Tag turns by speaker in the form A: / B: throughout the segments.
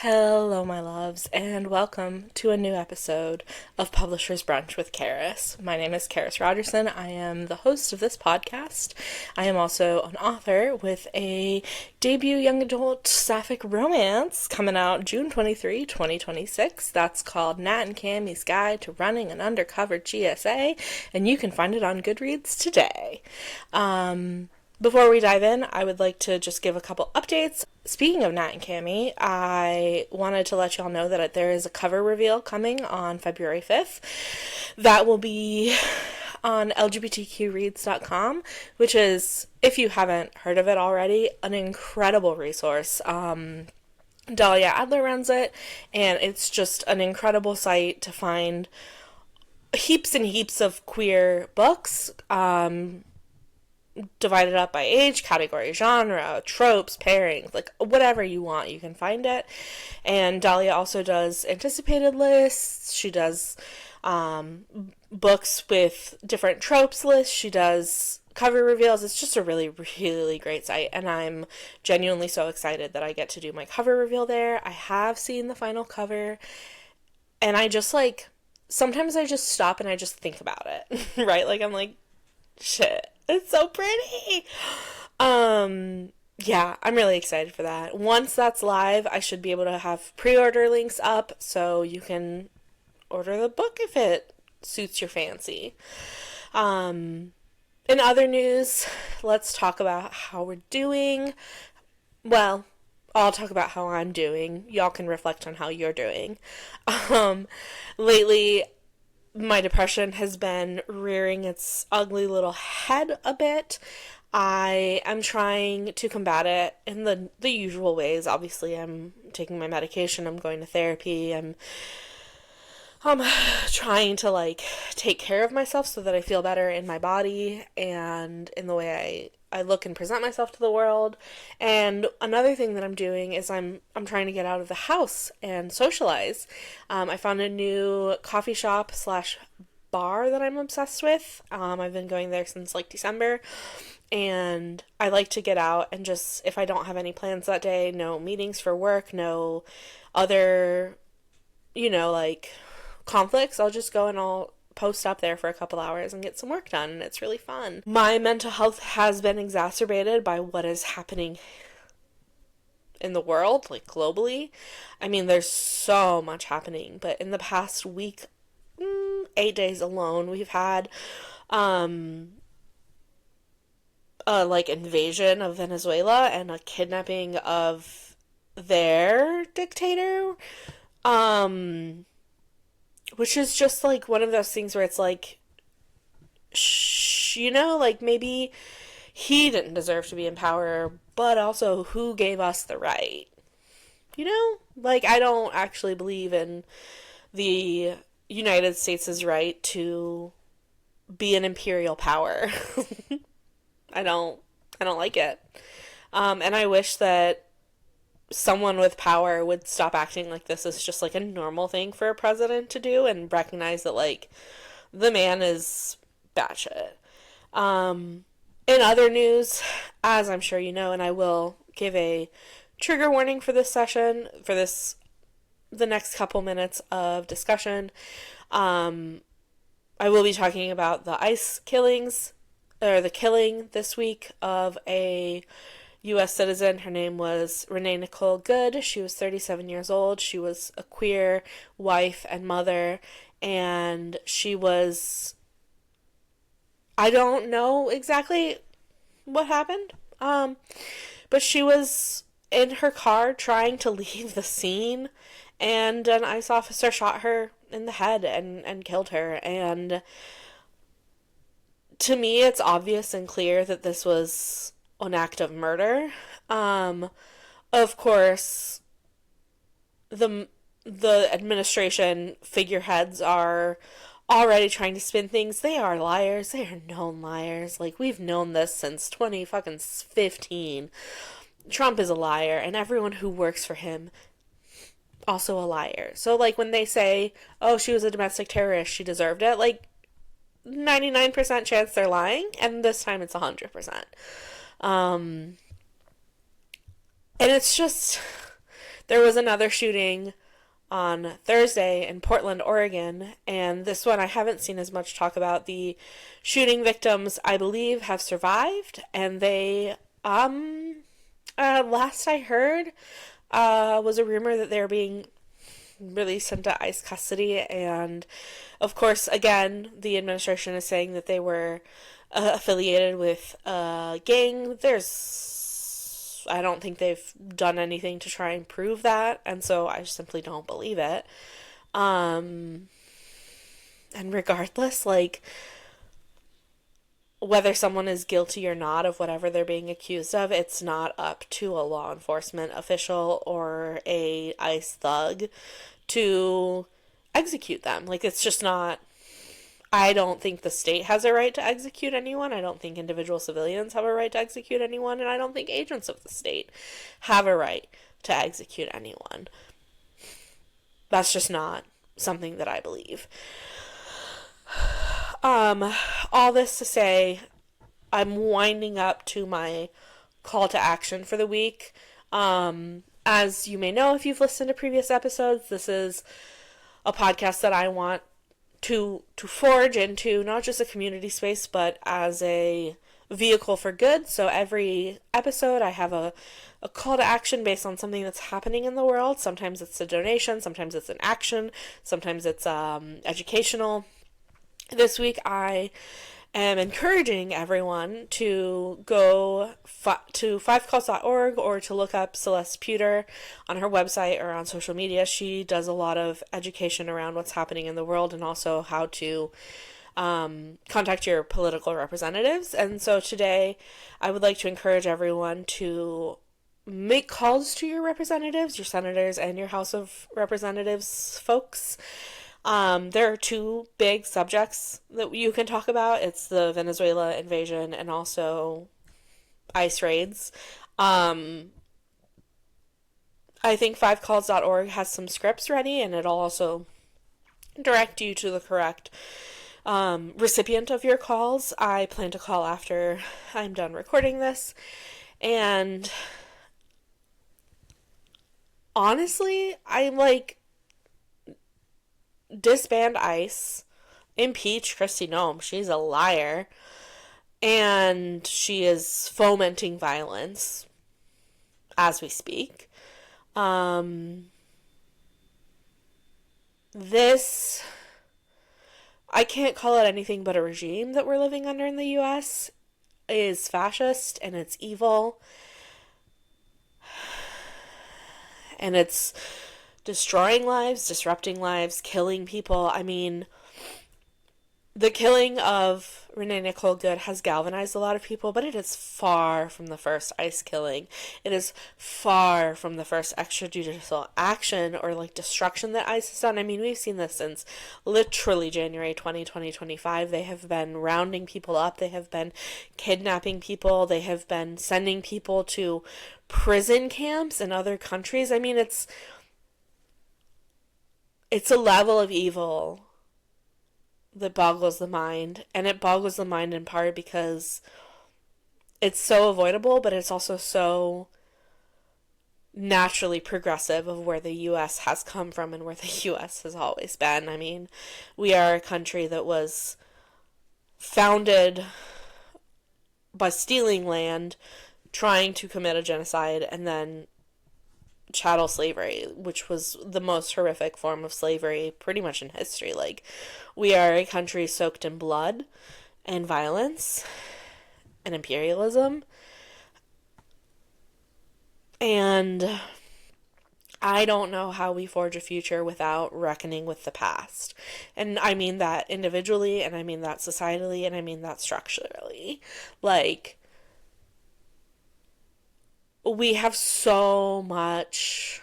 A: Hello, my loves, and welcome to a new episode of Publisher's Brunch with Karis. My name is Karis Rogerson. I am the host of this podcast. I am also an author with a debut young adult sapphic romance coming out June 23, 2026. That's called Nat and Cammy's Guide to Running an Undercover GSA, and you can find it on Goodreads today. Before we dive in, I would like to just give a couple updates. Speaking of Nat and Cammy, I wanted to let y'all know that there is a cover reveal coming on February 5th. That will be on lgbtqreads.com, which is, if you haven't heard of it already, an incredible resource. Dahlia Adler runs it, and it's just an incredible site to find heaps and heaps of queer books, divided up by age, category, genre, tropes, pairings, like whatever you want, you can find it. And Dahlia also does anticipated lists. She does books with different tropes lists. She does cover reveals. It's just a really, really great site, and I'm genuinely so excited that I get to do my cover reveal there. I have seen the final cover, and I just sometimes I just stop and I just think about it, right? Like, I'm like, shit, it's so pretty. Yeah, I'm really excited for that. Once that's live, I should be able to have pre-order links up so you can order the book if it suits your fancy. In other news, let's talk about how we're doing. Well, I'll talk about how I'm doing. Y'all can reflect on how you're doing. Lately, my depression has been rearing its ugly little head a bit. I am trying to combat it in the usual ways. Obviously, I'm taking my medication, I'm going to therapy, I'm trying to take care of myself so that I feel better in my body and in the way I look and present myself to the world. And another thing that I'm doing is I'm trying to get out of the house and socialize. I found a new coffee shop slash bar that I'm obsessed with. I've been going there since December, and I like to get out and just, if I don't have any plans that day, no meetings for work, no other, conflicts, I'll just go and I'll post up there for a couple hours and get some work done, and it's really fun. My mental health has been exacerbated by what is happening in the world, globally. I mean, there's so much happening, but in the past week, 8 days alone, we've had invasion of Venezuela and a kidnapping of their dictator, which is just one of those things where it's maybe he didn't deserve to be in power, but also who gave us the right? I don't actually believe in the United States' right to be an imperial power. I don't like it. And I wish that someone with power would stop acting like this is just a normal thing for a president to do and recognize that the man is batshit. In other news, as I'm sure you know, and I will give a trigger warning for this session, the next couple minutes of discussion, I will be talking about the ICE killings, or the killing this week of a U.S. citizen. Her name was Renee Nicole Good. She was 37 years old. She was a queer wife and mother, and she was, I don't know exactly what happened, but she was in her car trying to leave the scene, and an ICE officer shot her in the head and killed her. And to me, it's obvious and clear that this was an act of murder. Of course, the administration figureheads are already trying to spin things. They are liars. They are known liars. We've known this since 2015. Trump is a liar, and everyone who works for him also a liar. So when they say, oh, she was a domestic terrorist, she deserved it, 99% chance they're lying, and this time it's 100%. And it's just, there was another shooting on Thursday in Portland, Oregon, and this one I haven't seen as much talk about. The shooting victims, I believe, have survived, and they, last I heard, was a rumor that they're being released into ICE custody, and of course, again, the administration is saying that they were affiliated with a gang. I don't think they've done anything to try and prove that, and so I simply don't believe it. And regardless, like, whether someone is guilty or not of whatever they're being accused of, it's not up to a law enforcement official or a ICE thug to execute them. Like, it's just not. I don't think the state has a right to execute anyone. I don't think individual civilians have a right to execute anyone. And I don't think agents of the state have a right to execute anyone. That's just not something that I believe. All this to say, I'm winding up to my call to action for the week. As you may know, if you've listened to previous episodes, this is a podcast that I want to forge into not just a community space, but as a vehicle for good. So every episode I have a call to action based on something that's happening in the world. Sometimes it's a donation, sometimes it's an action, sometimes it's educational. This week I am encouraging everyone to go to fivecalls.org or to look up Celeste Pewter on her website or on social media. She does a lot of education around what's happening in the world and also how to contact your political representatives. And so today I would like to encourage everyone to make calls to your representatives, your senators, and your House of Representatives folks. There are two big subjects that you can talk about. It's the Venezuela invasion and also ICE raids. I think fivecalls.org has some scripts ready, and it'll also direct you to the correct recipient of your calls. I plan to call after I'm done recording this. And honestly, I'm like, disband ICE, impeach Kristi Noem. She's a liar, and she is fomenting violence as we speak. This, I can't call it anything but a regime that we're living under in the U.S. is fascist, and it's evil, and it's destroying lives, disrupting lives, killing people. I mean, the killing of Renee Nicole Good has galvanized a lot of people, but it is far from the first ICE killing. It is far from the first extrajudicial action or like destruction that ICE has done. I mean, we've seen this since literally January 2025. They have been rounding people up. They have been kidnapping people. They have been sending people to prison camps in other countries. I mean, it's a level of evil that boggles the mind. And it boggles the mind in part because it's so avoidable, but it's also so naturally progressive of where the U.S. has come from and where the U.S. has always been. I mean, we are a country that was founded by stealing land, trying to commit a genocide, and then chattel slavery, which was the most horrific form of slavery pretty much in history. Like, we are a country soaked in blood and violence and imperialism. And I don't know how we forge a future without reckoning with the past. And I mean that individually, and I mean that societally, and I mean that structurally. Like, we have so much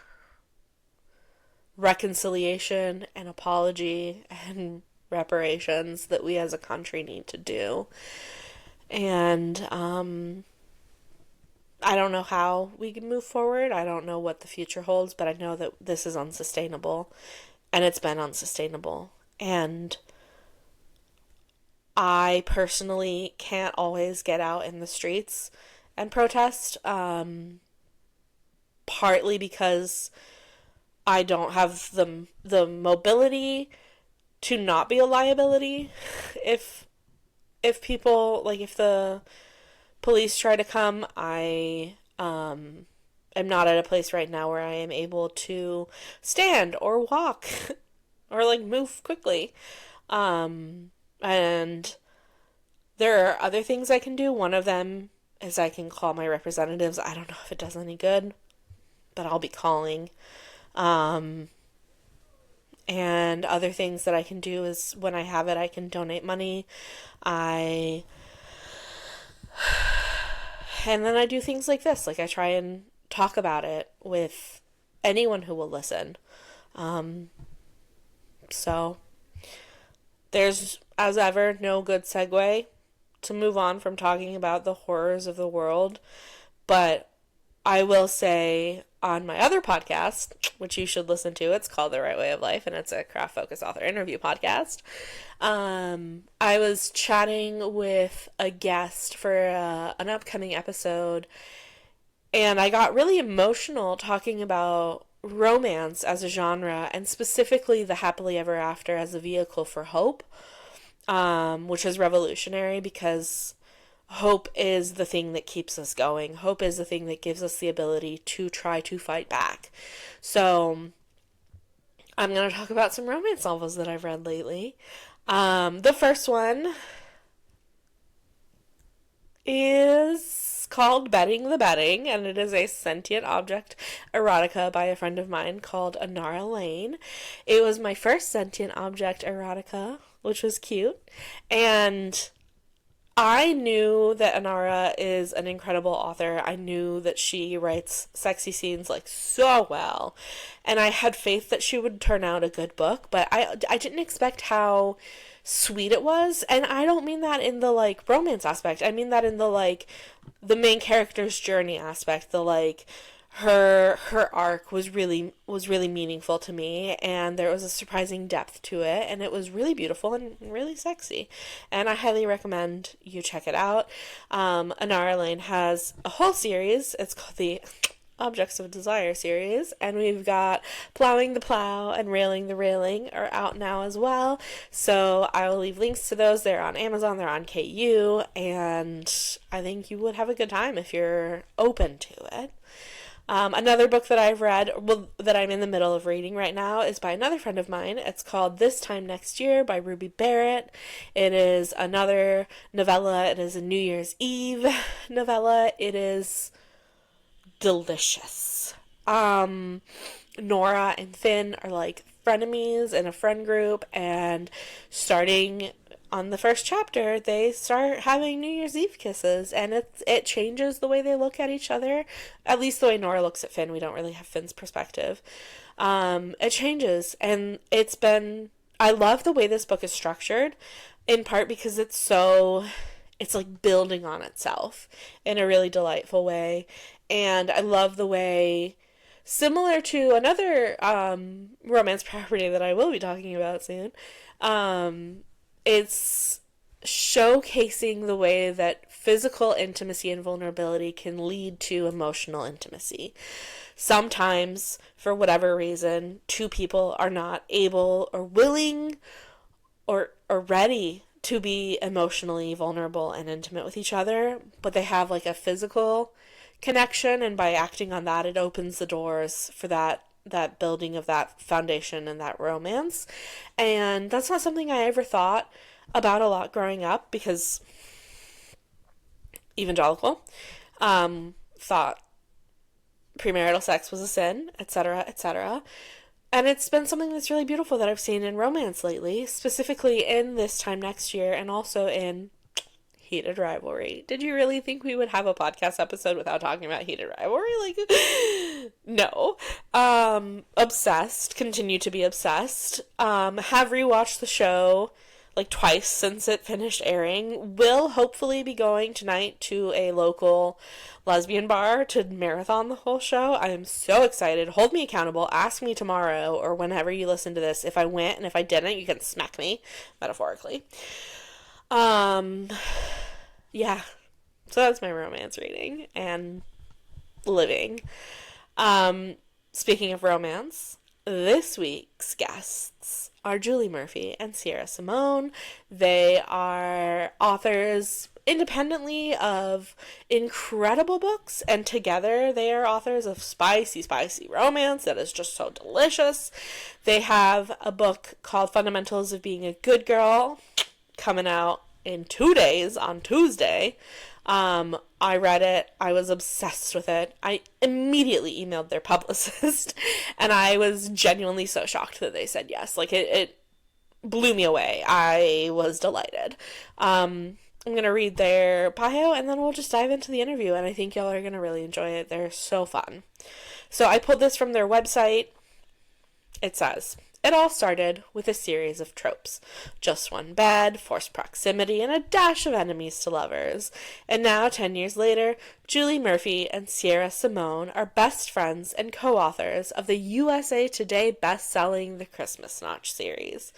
A: reconciliation and apology and reparations that we as a country need to do. And I don't know how we can move forward. I don't know what the future holds, but I know that this is unsustainable, and it's been unsustainable. And I personally can't always get out in the streets and protest, partly because I don't have the mobility to not be a liability if people, like, if the police try to come. I am not at a place right now where I am able to stand or walk or like move quickly. And there are other things I can do. One of them is I can call my representatives. I don't know if it does any good, but I'll be calling. Um, and other things that I can do is when I have it, I can donate money. I And then I do things like this. Like I try and talk about it with anyone who will listen. Um, so there's, as ever, no good segue to move on from talking about the horrors of the world. But I will say on my other podcast, which you should listen to, it's called The Right Way of Life, and it's a craft focused author interview podcast. I was chatting with a guest for an upcoming episode, and I got really emotional talking about romance as a genre, and specifically the happily ever after as a vehicle for hope, which is revolutionary because hope is the thing that keeps us going. Hope is the thing that gives us the ability to try to fight back. So I'm going to talk about some romance novels that I've read lately. The first one is called Betting the Betting, and it is a sentient object erotica by a friend of mine called Anara Lane. It was my first sentient object erotica, which was cute, and I knew that Anara is an incredible author. I knew that she writes sexy scenes like so well, and I had faith that she would turn out a good book, but I didn't expect how sweet it was. And I don't mean that in the like romance aspect. I mean that in the like the main character's journey aspect. The like her arc was really meaningful to me, and there was a surprising depth to it, and it was really beautiful and really sexy, and I highly recommend you check it out. Anara Lane has a whole series. It's called the Objects of Desire series, and we've got Plowing the Plow and Railing the Railing are out now as well, so I will leave links to those. They're on Amazon, they're on KU, and I think you would have a good time if you're open to it. Another book that I've read, well, that I'm in the middle of reading right now, is by another friend of mine. It's called This Time Next Year by Ruby Barrett. It is another novella. It is a New Year's Eve novella. It is delicious. Nora and Finn are like frenemies in a friend group, and starting on the first chapter, they start having New Year's Eve kisses, and it changes the way they look at each other. At least the way Nora looks at Finn. We don't really have Finn's perspective. It changes, and I love the way this book is structured, in part because it's like building on itself in a really delightful way, and I love the way, similar to another romance property that I will be talking about soon, it's showcasing the way that physical intimacy and vulnerability can lead to emotional intimacy. Sometimes, for whatever reason, two people are not able or willing or ready to be emotionally vulnerable and intimate with each other, but they have like a physical connection, and by acting on that, it opens the doors for that building of that foundation and that romance. And that's not something I ever thought about a lot growing up, because evangelical, thought premarital sex was a sin, etc., etc. And it's been something that's really beautiful that I've seen in romance lately, specifically in This Time Next Year, and also in Heated Rivalry. Did you really think we would have a podcast episode without talking about Heated Rivalry? Like, no. Obsessed. Continue to be obsessed. Have rewatched the show like twice since it finished airing. Will hopefully be going tonight to a local lesbian bar to marathon the whole show. I am so excited. Hold me accountable. Ask me tomorrow or whenever you listen to this if I went, and if I didn't, you can smack me, metaphorically. Yeah. So that's my romance reading and living. Speaking of romance, this week's guests are Julie Murphy and Sierra Simone. They are authors independently of incredible books, and together they are authors of spicy, spicy romance that is just so delicious. They have a book called Fundamentals of Being a Good Girl coming out in 2 days on Tuesday. I read it. I was obsessed with it. I immediately emailed their publicist, and I was genuinely so shocked that they said yes. Like, it blew me away. I was delighted. I'm going to read their bio, and then we'll just dive into the interview, and I think y'all are going to really enjoy it. They're so fun. So I pulled this from their website. It says, "It all started with a series of tropes. Just one bed, forced proximity, and a dash of enemies to lovers. And now, 10 years later, Julie Murphy and Sierra Simone are best friends and co-authors of the USA Today best-selling The Christmas Notch series.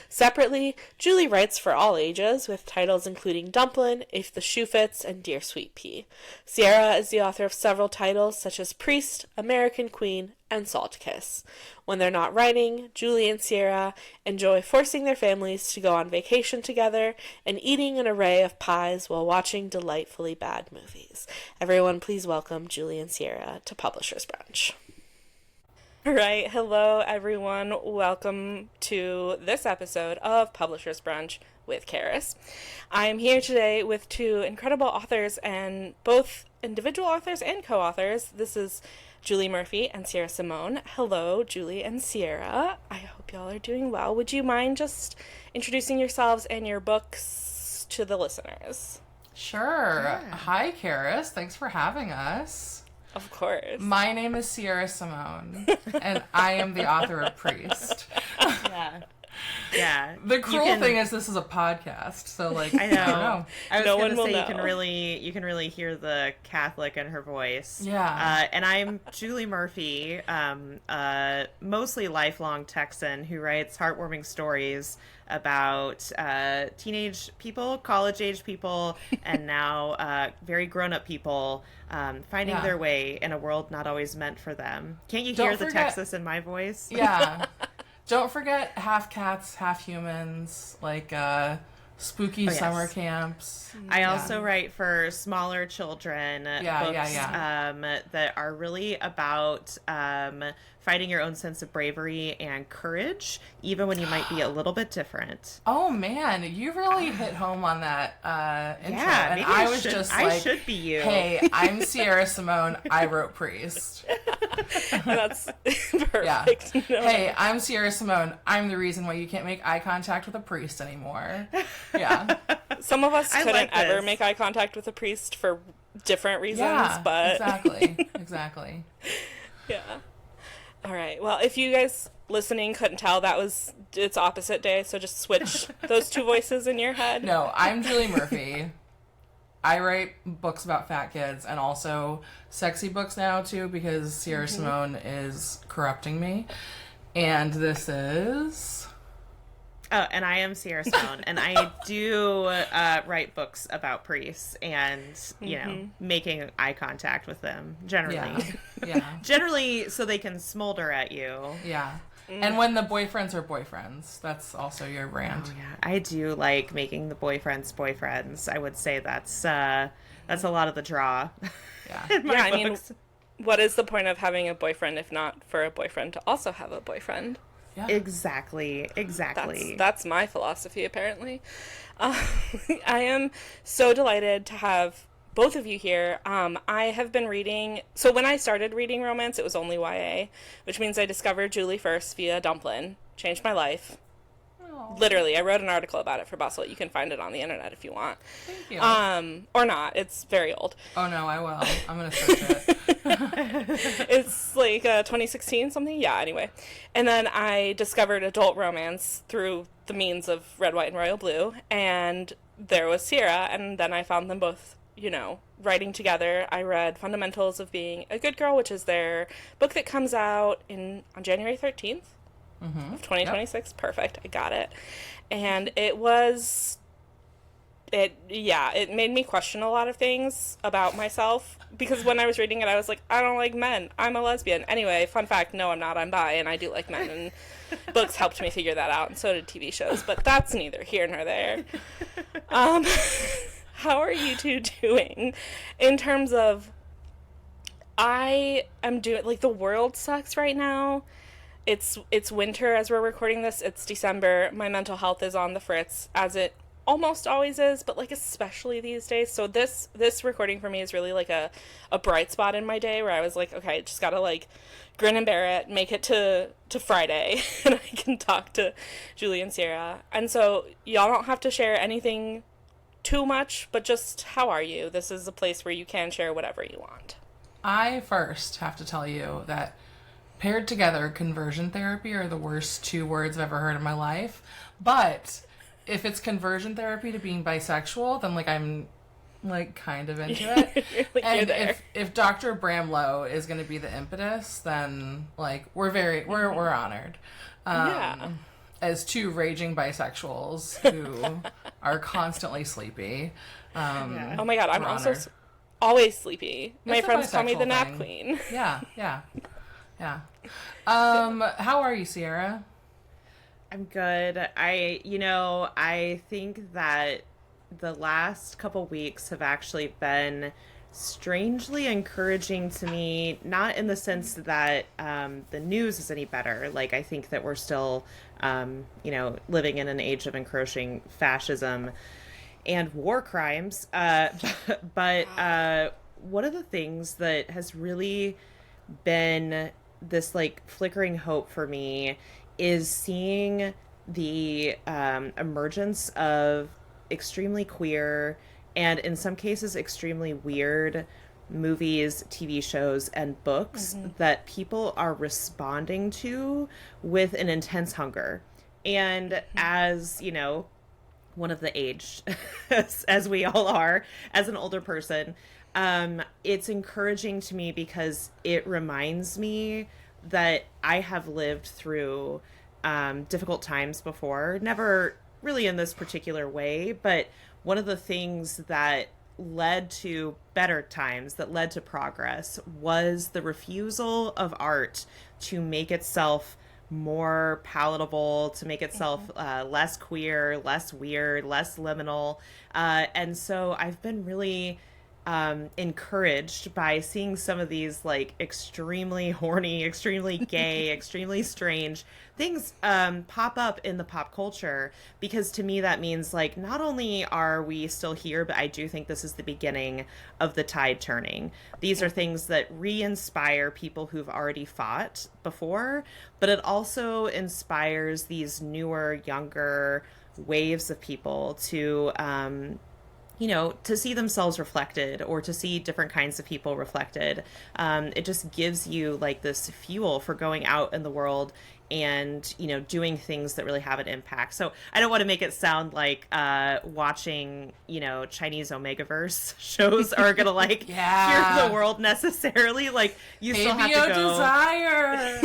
A: Separately, Julie writes for all ages, with titles including Dumplin', If the Shoe Fits, and Dear Sweet Pea. Sierra is the author of several titles such as Priest, American Queen, and Salt Kiss. When they're not writing, Julie and Sierra enjoy forcing their families to go on vacation together and eating an array of pies while watching delightfully bad movies. Everyone, please welcome Julie and Sierra to Publishers Brunch." All right, hello everyone. Welcome to this episode of Publishers Brunch with Karis. I'm here today with two incredible authors, and both individual authors and co-authors. This is Julie Murphy and Sierra Simone. Hello, Julie and Sierra. I hope y'all are doing well. Would you mind just introducing yourselves and your books to the listeners?
B: Sure. Hi, Karis. Thanks for having us.
A: Of course.
B: My name is Sierra Simone, and I am the author of Priest.
C: Yeah.
B: The cruel thing is this is a podcast, so like
C: I know.
B: I don't know.
C: I was
A: No
C: gonna
A: one will
C: say
A: know.
C: you can really hear the Catholic in her voice.
B: Yeah.
C: And I'm Julie Murphy, mostly lifelong Texan who writes heartwarming stories about teenage people, college-age people, and now very grown-up people finding their way in a world not always meant for them. Can't you hear the Texas in my voice?
B: Yeah. Don't forget half cats, half humans, like spooky summer camps.
C: I also write for smaller children books that are really about fighting your own sense of bravery and courage, even when you might be a little bit different.
B: Oh man, you really hit home on that intro.
C: Yeah,
B: and I was just like,
C: I should be you.
B: Hey, I'm Sierra Simone. I wrote Priest.
A: That's perfect.
B: Yeah.
A: No.
B: Hey, I'm Sierra Simone. I'm the reason why you can't make eye contact with a priest anymore. Yeah.
A: Some of us couldn't
C: like
A: ever
C: this.
A: make eye contact with a priest for different reasons,
B: Yeah,
A: but...
B: Exactly.
A: Yeah. All right. Well, if you guys listening couldn't tell, it's opposite day, so just switch those two voices in your head.
B: No, I'm Julie Murphy. I write books about fat kids and also sexy books now, too, because Sierra Simone is corrupting me. And this is...
C: Oh, and I am Sierra Simone, and I do write books about priests and, you know, making eye contact with them, generally.
B: Yeah.
C: Generally so they can smolder at you.
B: Yeah. And when the boyfriends are boyfriends, that's also your brand.
C: Oh, yeah. I do like making the boyfriends. I would say that's a lot of the draw.
B: Yeah.
C: in my
A: I mean,
C: books.
A: what is the point of having a boyfriend if not for a boyfriend to also have a boyfriend?
B: Yeah.
C: Exactly.
A: That's my philosophy, apparently. I am so delighted to have both of you here. I have been reading... So when I started reading romance, it was only YA, which means I discovered Julie first via Dumplin'. Changed my life.
B: Aww.
A: Literally, I wrote an article about it for Bustle. You can find it on the internet if you want.
B: Thank you.
A: Or not. It's very old.
B: Oh, no, I will. I'm going to search it.
A: It's like 2016 something. Yeah, anyway. And then I discovered adult romance through the means of Red, White, and Royal Blue. And there was Sierra. And then I found them both, you know, writing together. I read Fundamentals of Being a Good Girl, which is their book that comes out on January 13th of 2026. Yep. Perfect. I got it. And it was it made me question a lot of things about myself, because when I was reading it I was like, I don't like men, I'm a lesbian. Anyway, fun fact, no, I'm not, I'm bi, and I do like men, and books helped me figure that out, and so did TV shows, but that's neither here nor there. um how are you two doing in terms of, I am doing, like, the world sucks right now. It's winter as we're recording this. It's December. My mental health is on the fritz, as it almost always is, but, like, especially these days. So this recording for me is really like a bright spot in my day, where I was like, okay, just gotta, like, grin and bear it, make it to Friday, and I can talk to Julie and Sierra. And so y'all don't have to share anything too much, but just, how are you? This is a place where you can share whatever you want.
B: I first have to tell you that paired together, conversion therapy are the worst 2 words I've ever heard in my life. But if it's conversion therapy to being bisexual, then, like, I'm, like, kind of into it.
A: Like,
B: and
A: you're there.
B: if Dr. Bramlow is going to be the impetus, then, like, we're honored.
A: Yeah.
B: As 2 raging bisexuals who are constantly sleepy.
A: Oh my god, I'm
B: we're
A: also
B: honored.
A: always sleepy. My
B: It's a
A: friends call me the
B: bisexual
A: nap
B: thing.
A: queen.
B: Yeah. How are you, Sierra?
C: I'm good. I think that the last couple weeks have actually been strangely encouraging to me, not in the sense that the news is any better. Like, I think that we're still, living in an age of encroaching fascism and war crimes. But one of the things that has really been this, like, flickering hope for me is seeing the emergence of extremely queer and, in some cases, extremely weird movies, TV shows, and books that people are responding to with an intense hunger. And as, one of the aged, as we all are, as an older person, it's encouraging to me because it reminds me that I have lived through difficult times before, never really in this particular way, but one of the things that led to better times, that led to progress, was the refusal of art to make itself more palatable, to make itself less queer, less weird, less liminal. And so I've been really encouraged by seeing some of these, like, extremely horny, extremely gay, extremely strange things pop up in the pop culture, because to me that means, like, not only are we still here, but I do think this is the beginning of the tide turning. These are things that re-inspire people who've already fought before, but it also inspires these newer, younger waves of people to to see themselves reflected, or to see different kinds of people reflected. It just gives you, like, this fuel for going out in the world and, doing things that really have an impact. So I don't want to make it sound like watching, Chinese Omegaverse shows are going to, like, cure the world necessarily. Like, you still have to go.
B: Desire.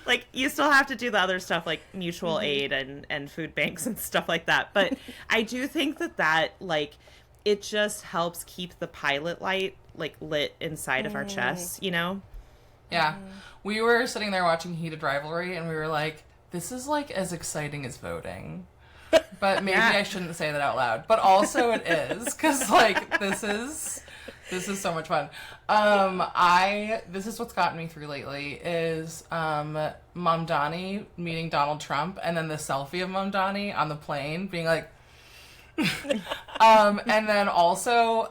C: Like, you still have to do the other stuff, like mutual aid and food banks and stuff like that. But I do think that, like, it just helps keep the pilot light, like, lit inside of our chests,
B: Yeah. We were sitting there watching Heated Rivalry, and we were like, this is, like, as exciting as voting. But maybe I shouldn't say that out loud. But also it is, because, like, this is so much fun. This is what's gotten me through lately, is Mamdani meeting Donald Trump, and then the selfie of Mamdani on the plane being like, and then also,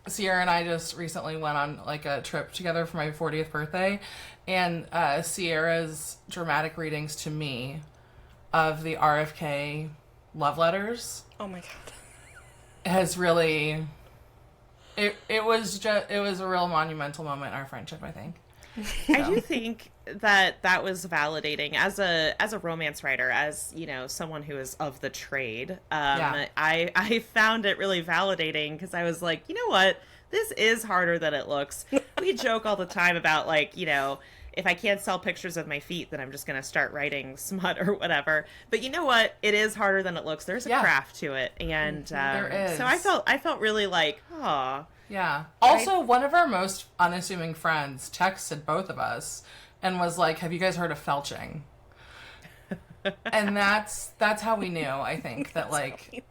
B: Sierra and I just recently went on, like, a trip together for my 40th birthday, and Sierra's dramatic readings to me of the RFK love letters.
A: Oh my god.
B: Has really, it was a real monumental moment in our friendship, I think.
C: I do think that was validating as a romance writer, as, someone who is of the trade. I found it really validating, because I was like, you know what, this is harder than it looks. We joke all the time about, like, if I can't sell pictures of my feet, then I'm just going to start writing smut or whatever. But you know what? It is harder than it looks. There's a craft to it. And
B: there is.
C: so I felt really like, oh.
B: Yeah. Also, one of our most unassuming friends texted both of us and was like, have you guys heard of felching? And that's how we knew, I think, that like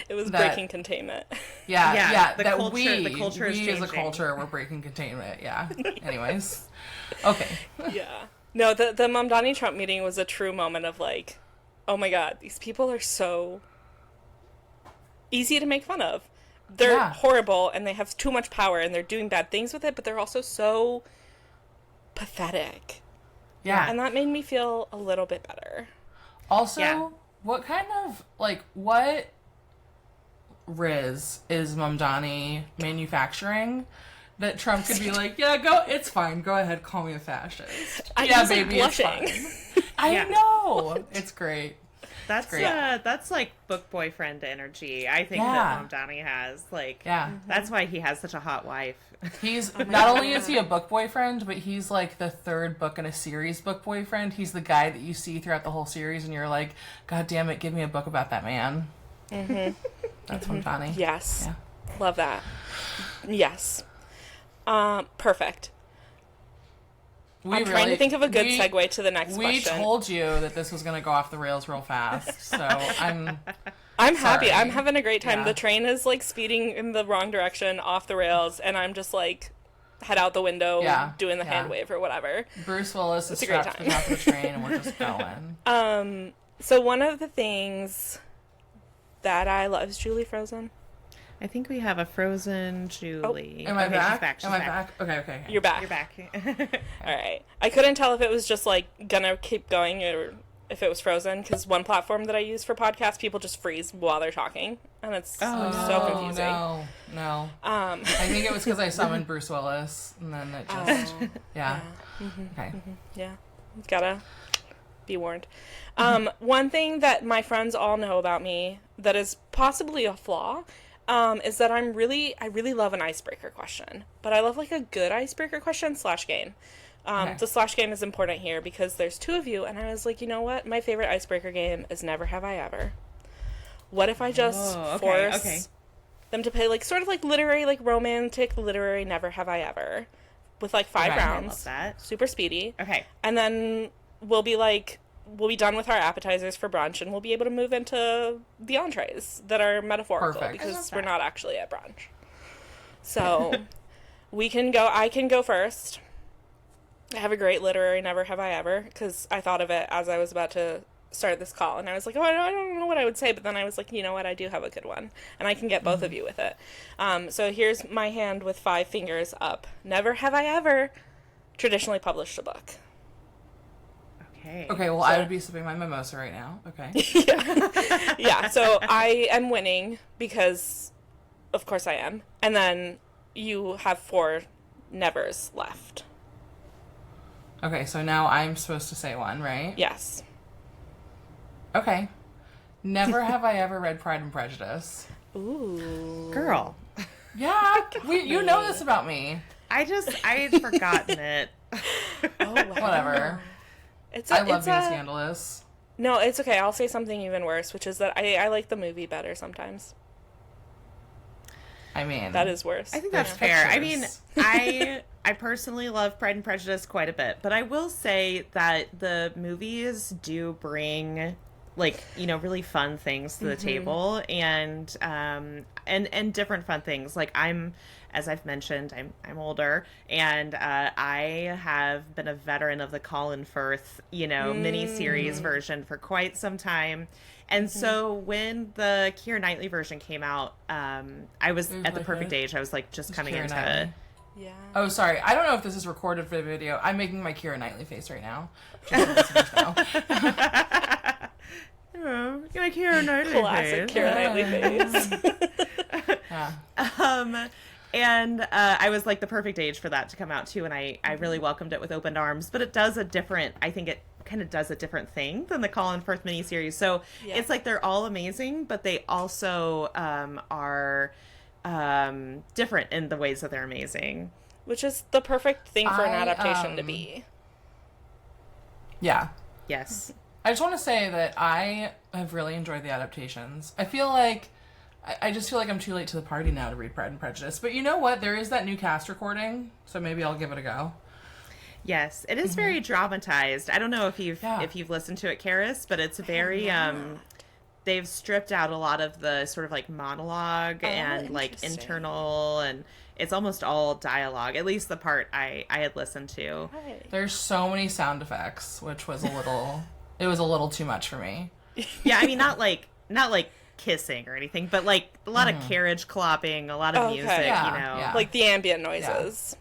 A: it was breaking containment.
B: Yeah,
C: the
B: that
C: culture,
B: we
C: is
B: as a
C: changing.
B: culture were breaking containment. Yeah. Anyways. Okay.
A: Yeah. No, the Mamdani Trump meeting was a true moment of like, oh my god, these people are so easy to make fun of. They're horrible and they have too much power and they're doing bad things with it, but they're also so pathetic.
B: Yeah.
A: And that made me feel a little bit better.
B: Also, what kind of, like, what riz is Mamdani manufacturing that Trump could be like, yeah, it's fine, go ahead, call me a fascist. Yeah, baby, it's fine. I know! It's great.
C: That's
B: great.
C: That's like book boyfriend energy. I think that Mamdani has. Like, that's why he has such a hot wife.
B: He's not only is he a book boyfriend, but he's like the third book in a series book boyfriend. He's the guy that you see throughout the whole series, and you're like, God damn it, give me a book about that man. Mm-hmm. That's Mamdani.
A: Yes, love that. Yes, perfect. I'm trying to think of a good segue to the next question.
B: We told you that this was going to go off the rails real fast, so I'm
A: happy. I'm having a great time. The train is like speeding in the wrong direction, off the rails, and I'm just like head out the window, doing the hand wave or whatever.
B: Bruce Willis is strapped to the top of the train, and we're just going.
A: So one of the things that I love is Julie frozen.
C: I think we have a frozen Julie.
B: Am I back?
C: She's back.
B: Am I back? Okay.
A: You're back.
C: You're back.
A: All right. I couldn't tell if it was just like gonna keep going or if it was frozen, because one platform that I use for podcasts, people just freeze while they're talking, and it's so confusing.
B: No. I think it was because I summoned Bruce Willis, and then it just Okay.
A: Yeah, gotta be warned. One thing that my friends all know about me that is possibly a flaw. Is that I really love an icebreaker question, but I love like a good icebreaker question / game. The / game is important here because there's two of you, and I was like, you know what? My favorite icebreaker game is Never Have I Ever. What if I just force them to play like sort of like literary, like romantic, literary Never Have I Ever with like 5 rounds.
C: I love that.
A: Super speedy.
C: Okay.
A: And then we'll be done with our appetizers for brunch, and we'll be able to move into the entrees that are metaphorical because we're not actually at brunch. So I can go first. I have a great literary Never Have I Ever because I thought of it as I was about to start this call, and I was like, I don't know what I would say, but then I was like, you know what, I do have a good one, and I can get both of you with it. So here's my hand with 5 fingers up. Never have I ever traditionally published a book.
B: Okay, well, I would be sipping my mimosa right now. Okay.
A: Yeah, so I am winning because, of course I am. And then you have 4 nevers left.
B: Okay, so now I'm supposed to say one, right?
A: Yes.
B: Okay. Never have I ever read Pride and Prejudice.
A: Ooh.
C: Girl.
B: Yeah, you know this about me.
C: I had forgotten it.
A: Oh, wow.
B: Whatever. I love being scandalous.
A: No, it's okay. I'll say something even worse, which is that I like the movie better sometimes.
B: I mean,
A: that is worse.
C: I think that's fair. I mean, I personally love Pride and Prejudice quite a bit, but I will say that the movies do bring really fun things to the table and different fun things. Like as I've mentioned, I'm older, and I have been a veteran of the Colin Firth, miniseries version for quite some time. And so when the Keira Knightley version came out, I was at the perfect age. I was just coming
B: Keira
C: into
B: Knightley.
A: Yeah.
B: Oh, sorry. I don't know if this is recorded for the video. I'm making my Keira Knightley face right now. Just so listeners know.
C: Like Keira Knightley
A: Classic Keira Knightley face.
B: Yeah.
C: And I was the perfect age for that to come out too, and I really welcomed it with open arms. But it does I think it kind of does a different thing than the Colin Firth miniseries. So it's they're all amazing, but they also are different in the ways that they're amazing.
A: Which is the perfect thing for an adaptation to be.
B: Yeah.
C: Yes.
B: I just want to say that I have really enjoyed the adaptations. I feel like I just feel like I'm too late to the party now to read Pride and Prejudice. But you know what? There is that new cast recording, so maybe I'll give it a go.
C: Yes, it is very dramatized. I don't know if
B: Yeah.
C: you've listened to it, Karis, but it's very they've stripped out a lot of the sort of like monologue and like
A: interesting.
C: internal, and it's almost all dialogue. At least the part I had listened to.
A: Right.
B: There's so many sound effects, which was it was a little too much for me.
C: Yeah, I mean not like kissing or anything, but like a lot of carriage clopping, a lot of
A: Okay.
C: music,
B: Yeah,
C: you know.
B: yeah.
A: Like the ambient noises.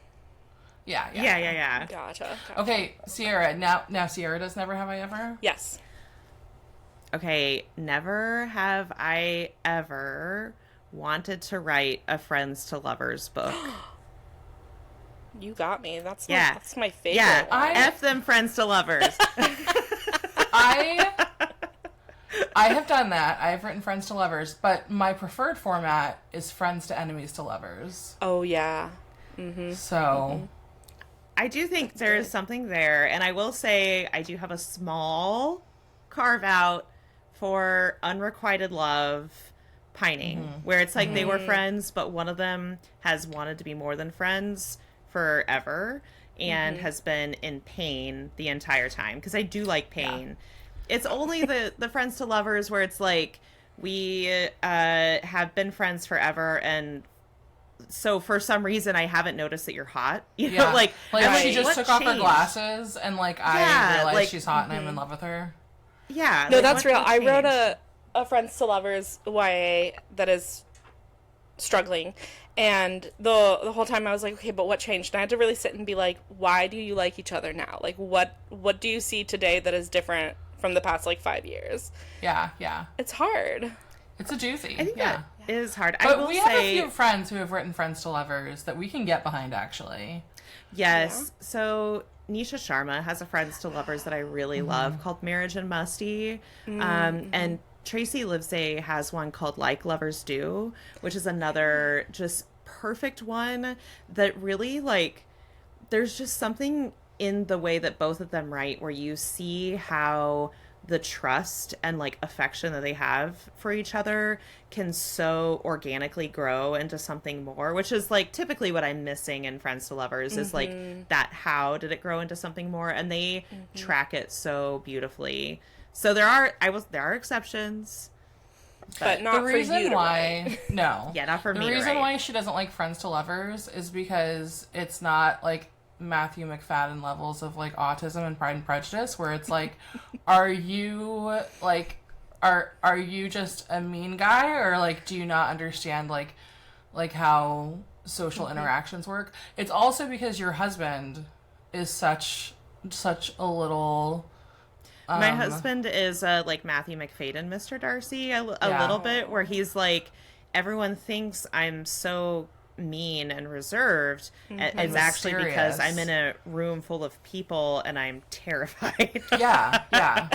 B: Yeah.
C: Yeah.
A: Gotcha.
B: Okay, Sierra. Now Sierra does Never Have I Ever.
A: Yes.
C: Okay, never have I ever wanted to write a friends to lovers book.
A: You got me. That's
C: Yeah.
A: that's my favorite.
C: Yeah,
A: one.
C: F them friends to lovers.
B: I have done that. I've written friends to lovers, but my preferred format is friends to enemies to lovers.
A: Oh yeah.
B: So,
C: I do think there is something there, and I will say I do have a small carve out for unrequited love pining, where it's like they were friends, but one of them has wanted to be more than friends forever and has been in pain the entire time, because I do like pain. It's only the friends to lovers where it's like we have been friends forever, and so for some reason I haven't noticed that you're hot. You know,
B: yeah.
C: like
A: Right.
B: she just
C: what
B: took off her
C: changed?
B: glasses, and like I
C: Yeah,
B: realized
C: like,
B: she's hot and I'm in love with her.
C: Yeah.
A: No,
C: like,
A: that's
C: what
A: real. I wrote
C: changed?
A: a Friends to Lovers YA that is struggling, and the whole time I was like, okay, but what changed? And I had to really sit and be like, why do you like each other now? Like, what do you see today that is different from the past like 5 years?
B: Yeah.
A: It's hard.
B: It's a doozy.
C: I think
B: yeah.
C: that is hard. I
B: But
C: will
B: we have a
C: say,
B: few friends who have written friends to lovers that we can get behind, actually.
C: yes. So Nisha Sharma has a friends to lovers that I really
B: Mm-hmm.
C: love called Marriage and Musty. And Tracy Livesay has one called Like Lovers Do, which is another just perfect one that really, like, there's just something in the way that both of them write where you see how the trust and like affection that they have for each other can so organically grow into something more, which is like typically what I'm missing in friends to lovers is like that, how did it grow into something more, and they track it so beautifully. So there are exceptions,
A: But not
B: The
A: for
B: reason
A: you to
B: why,
A: write.
B: no.
C: Yeah, not for
B: the
C: me to
B: reason
C: write.
B: why she doesn't like friends to lovers is because it's not like Matthew McFadden levels of like autism and Pride and Prejudice, where it's like, are you like, are you just a mean guy, or like do you not understand like how social interactions work? It's also because your husband is such a little.
C: My husband is like Matthew McFadden, Mr. Darcy, a
B: Yeah.
C: little bit, where he's like, everyone thinks I'm so mean and reserved. It's actually because
B: mysterious.
C: I'm in a room full of people and I'm terrified.
B: Yeah.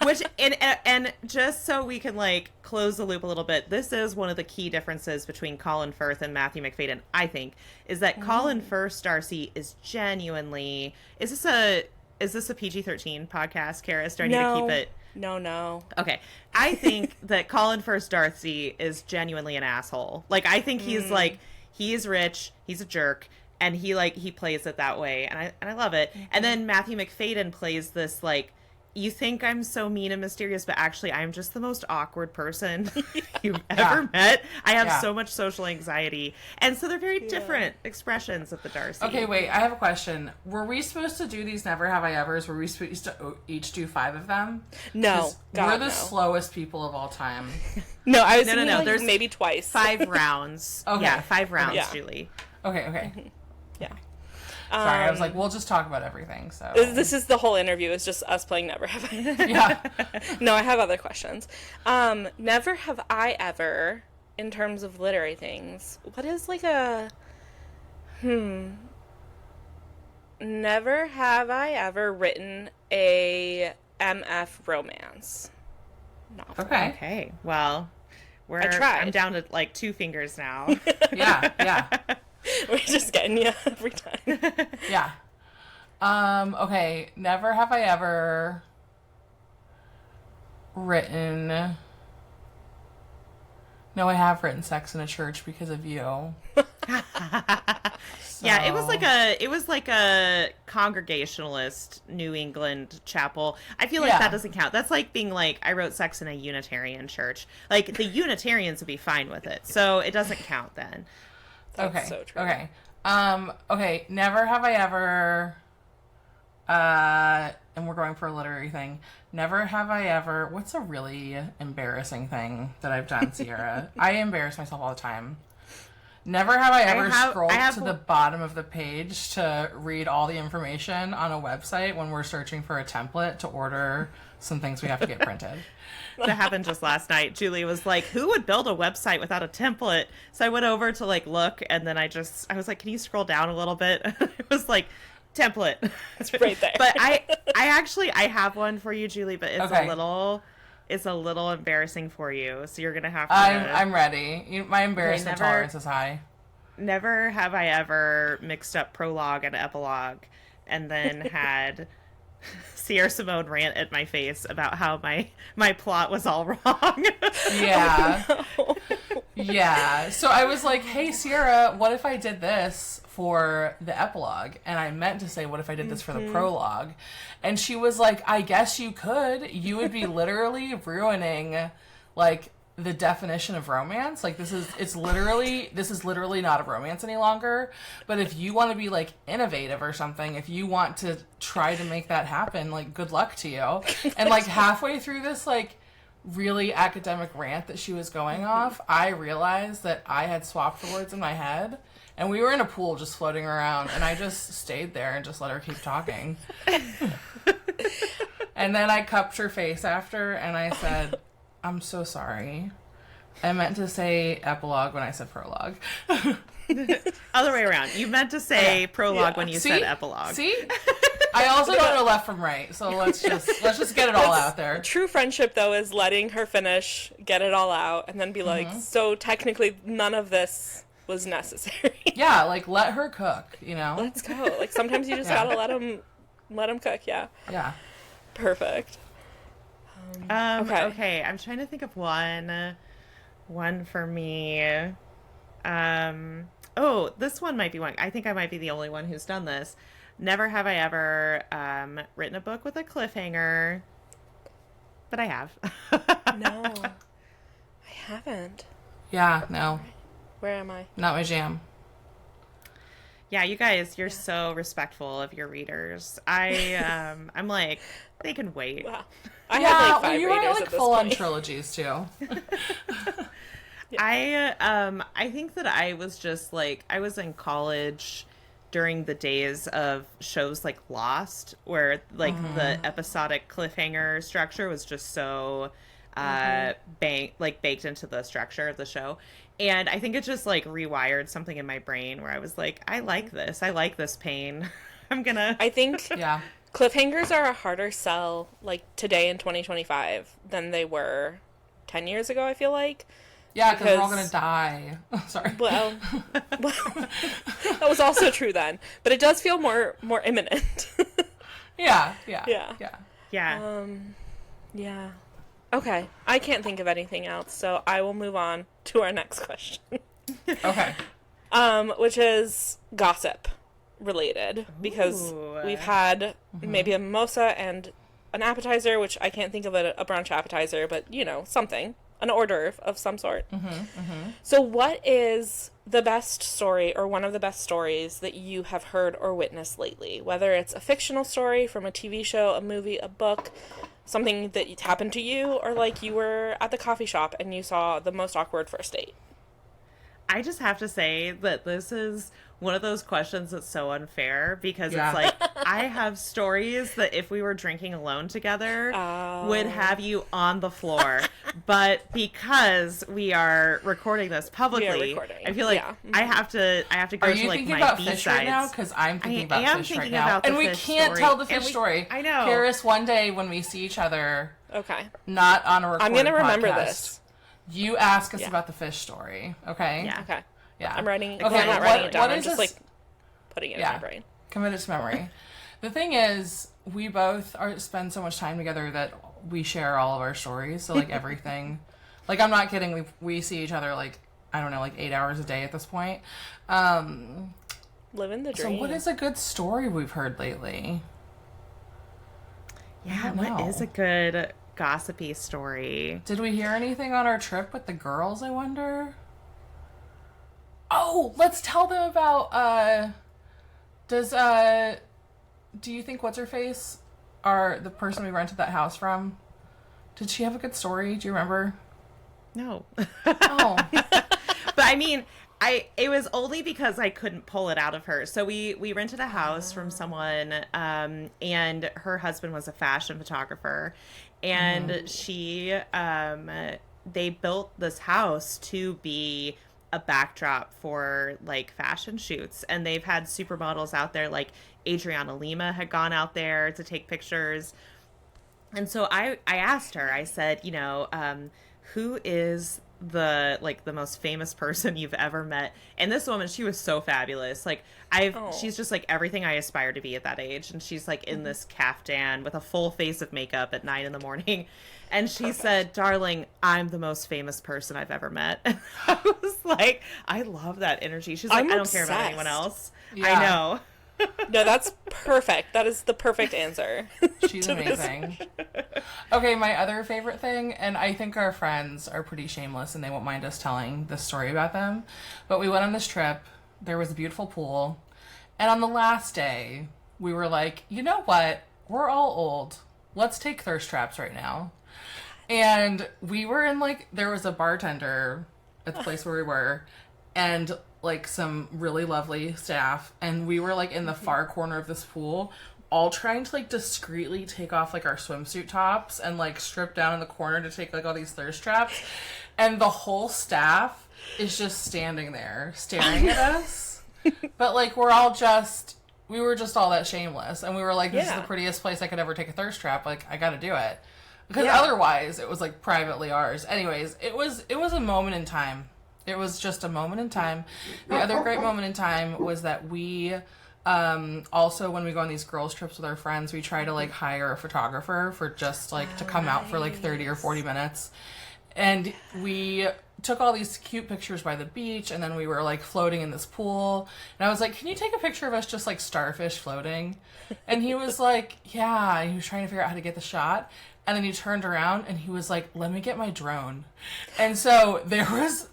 C: Which, and just so we can like close the loop a little bit, this is one of the key differences between Colin Firth and Matthew McFadden, I think, is that Colin Firth Darcy is genuinely, is this a PG-13 podcast, Karis? Do I need to keep it?
A: No.
C: Okay. I think that Colin Firth Darcy is genuinely an asshole. Like, I think he's like, he is rich, he's a jerk, and he plays it that way, and I love it. And then Matthew McFadden plays this like, you think I'm so mean and mysterious, but actually I'm just the most awkward person you've ever met. I have so much social anxiety. And so they're very different expressions of the Darcy.
B: Okay, wait, I have a question. Were we supposed to do these Never Have I Evers? Were we supposed to each do 5 of them?
A: No.
B: 'Cause
A: God,
B: we're the
A: no.
B: slowest people of all time.
A: No, I was
C: No,
A: thinking
C: no,
A: like
C: there's
A: maybe twice.
C: 5 rounds.
B: Okay.
C: Yeah, 5 rounds,
A: Yeah.
C: Julie.
B: Okay.
A: Yeah.
B: Sorry, I was like, we'll just talk about everything, so.
A: This is the whole interview. It's just us playing Never Have I.
B: Yeah.
A: No, I have other questions. Never have I ever, in terms of literary things, what is like a... Never have I ever written a MF romance novel.
B: Okay.
C: Okay, well,
A: I tried.
C: I'm down to like 2 fingers now.
B: Yeah.
A: We're just getting you every time.
B: Yeah. Okay, never have I ever written... No, I have written Sex in a Church because of you.
C: Yeah,
B: So,
C: it was like a Congregationalist New England chapel. I feel like that
B: yeah.
C: doesn't count. That's like being like I wrote sex in a Unitarian church. Like the Unitarians would be fine with it, so it doesn't count then.
A: That's
B: Okay.
A: so true.
B: Okay. Okay. Never have I ever. And we're going for a literary thing. Never have I ever. What's a really embarrassing thing that I've done, Sierra? I embarrass myself all the time. Never have I ever scrolled to the bottom of the page to read all the information on a website when we're searching for a template to order some things we have to get printed.
C: That happened just last night. Julie was like, "Who would build a website without a template?" So I went over to like look, and then I was like, "Can you scroll down a little bit?" It was like template.
A: It's right there.
C: But I have one for you, Julie, but
B: Okay.
C: it's a little embarrassing for you. So you're gonna have to.
B: I'm ready. My embarrassment
C: never-
B: tolerance is high.
C: Never have I ever mixed up prologue and epilogue, and then had Sierra Simone rant at my face about how my plot was all wrong.
B: Yeah. Yeah. So I was like, hey, Sierra, what if I did this for the epilogue? And I meant to say, what if I did this for the prologue? And she was like, I guess you could. You would be literally ruining, like, the definition of romance. Like, this is literally not a romance any longer. But if you want to be, like, innovative or something, if you want to try to make that happen, like, good luck to you. And, like, halfway through this, like, really academic rant that she was going off, I realized that I had swapped the words in my head, and we were in a pool just floating around, and I just stayed there and just let her keep talking. And then I cupped her face after, and I said, I'm so sorry. I meant to say epilogue when I said prologue.
C: Other way around. You meant to say prologue when you said epilogue.
B: See? I also don't know left from right, so let's just get it all out there.
A: True friendship, though, is letting her finish, get it all out, and then be like, so technically none of this was necessary.
B: Yeah, like, let her cook, you know?
A: Let's go. Like, sometimes you just gotta let him cook, yeah.
B: Yeah.
A: Perfect.
C: Okay, I'm trying to think of one for me. Oh, this one might be one. I think I might be the only one who's done this. Never have I ever written a book with a cliffhanger, but I have.
A: No, I haven't.
B: Yeah, no.
A: Where am I?
B: Not my jam.
C: Yeah, you guys, you're so respectful of your readers. I'm like, they can wait.
A: Wow. I have like 5
B: you
A: readers
B: write like
A: at this
B: full-on
A: point.
B: trilogies too.
C: I think that I was just like I was in college during the days of shows like Lost, where like the episodic cliffhanger structure was just so baked into the structure of the show. And I think it just like rewired something in my brain where I was like, I like this pain.
A: I think
B: Yeah.
A: cliffhangers are a harder sell like today in 2025 than they were 10 years ago, I feel like.
B: Yeah, because we're all gonna die. Sorry.
A: Well, that was also true then, but it does feel more imminent.
B: Yeah.
A: Yeah. Yeah. Okay, I can't think of anything else, so I will move on to our next question.
B: Okay.
A: Which is gossip related, because
C: Ooh.
A: we've had maybe a mimosa and an appetizer, which I can't think of a brunch appetizer, but you know, something, an hors d'oeuvre of some sort. So what is the best story or one of the best stories that you have heard or witnessed lately? Whether it's a fictional story from a TV show, a movie, a book, something that happened to you, or like you were at the coffee shop and you saw the most awkward first date.
C: I just have to say that this is one of those questions that's so unfair because
B: Yeah.
C: it's like I have stories that if we were drinking alone together would have you on the floor. But because we are recording this publicly, I feel like I have to go
B: Are
C: to
B: you
C: like
B: thinking
C: my
B: about
C: B-sides.
B: fish right now? Because I'm thinking about
C: am
B: fish right
C: thinking
B: now.
C: about the
B: And we
C: fish
B: can't
C: story.
B: tell the
C: And
B: fish story.
C: I know.
B: Paris, one day when we see each other,
A: Okay.
B: not on a recorded
A: I'm gonna remember
B: podcast,
A: this.
B: you ask us
A: Yeah.
B: about the fish story, okay?
C: Yeah.
A: Okay.
B: Yeah.
A: I'm writing.
B: Okay,
A: I'm not
B: what-
A: writing it down.
B: what
A: I'm
B: is
A: just
B: this-
A: like putting it in
B: Yeah.
A: my brain.
B: Committed to memory. The thing is, we both spend so much time together that we share all of our stories. So, like, everything. Like, I'm not kidding. We see each other, like, I don't know, like 8 hours a day at this point.
A: Living the dream.
B: So what is a good story we've heard lately?
C: Yeah, what is a good gossipy story?
B: Did we hear anything on our trip with the girls, I wonder? Oh, let's tell them about, do you think what's-her-face, the person we rented that house from, did she have a good story? Do you remember?
C: No.
B: Oh.
C: But I mean, it was only because I couldn't pull it out of her. So we rented a house from someone, and her husband was a fashion photographer, and they built this house to be a backdrop for like fashion shoots, and they've had supermodels out there, like Adriana Lima had gone out there to take pictures. And so I asked her, I said, who is the most famous person you've ever met? And this woman, she was so fabulous. Like she's just like everything I aspire to be at that age. And she's like in this caftan with a full face of makeup at 9 a.m. And she said, "Darling, I'm the most famous person I've ever met." And I was like, I love that energy. She's like, I don't care about anyone else. Yeah. I know.
A: No, that's perfect. That is the perfect answer.
B: She's amazing. Okay, my other favorite thing, and I think our friends are pretty shameless and they won't mind us telling this story about them, but we went on this trip. There was a beautiful pool. And on the last day, we were like, you know what? We're all old. Let's take thirst traps right now. And we were in there was a bartender at the place where we were, and some really lovely staff, and we were in the far corner of this pool, all trying to discreetly take off our swimsuit tops and strip down in the corner to take all these thirst traps, and the whole staff is just standing there staring at us. But we were just all that shameless, and we were like, this is the prettiest place I could ever take a thirst trap, I gotta do it, because otherwise it was privately ours. Anyways, it was a moment in time. It was just a moment in time. The other great moment in time was that we, also when we go on these girls trips with our friends, we try to hire a photographer for just to come out for 30 or 40 minutes. And we took all these cute pictures by the beach, and then we were floating in this pool. And I was like, can you take a picture of us just starfish floating? And he was like, yeah. And he was trying to figure out how to get the shot. And then he turned around and he was like, let me get my drone. And so there's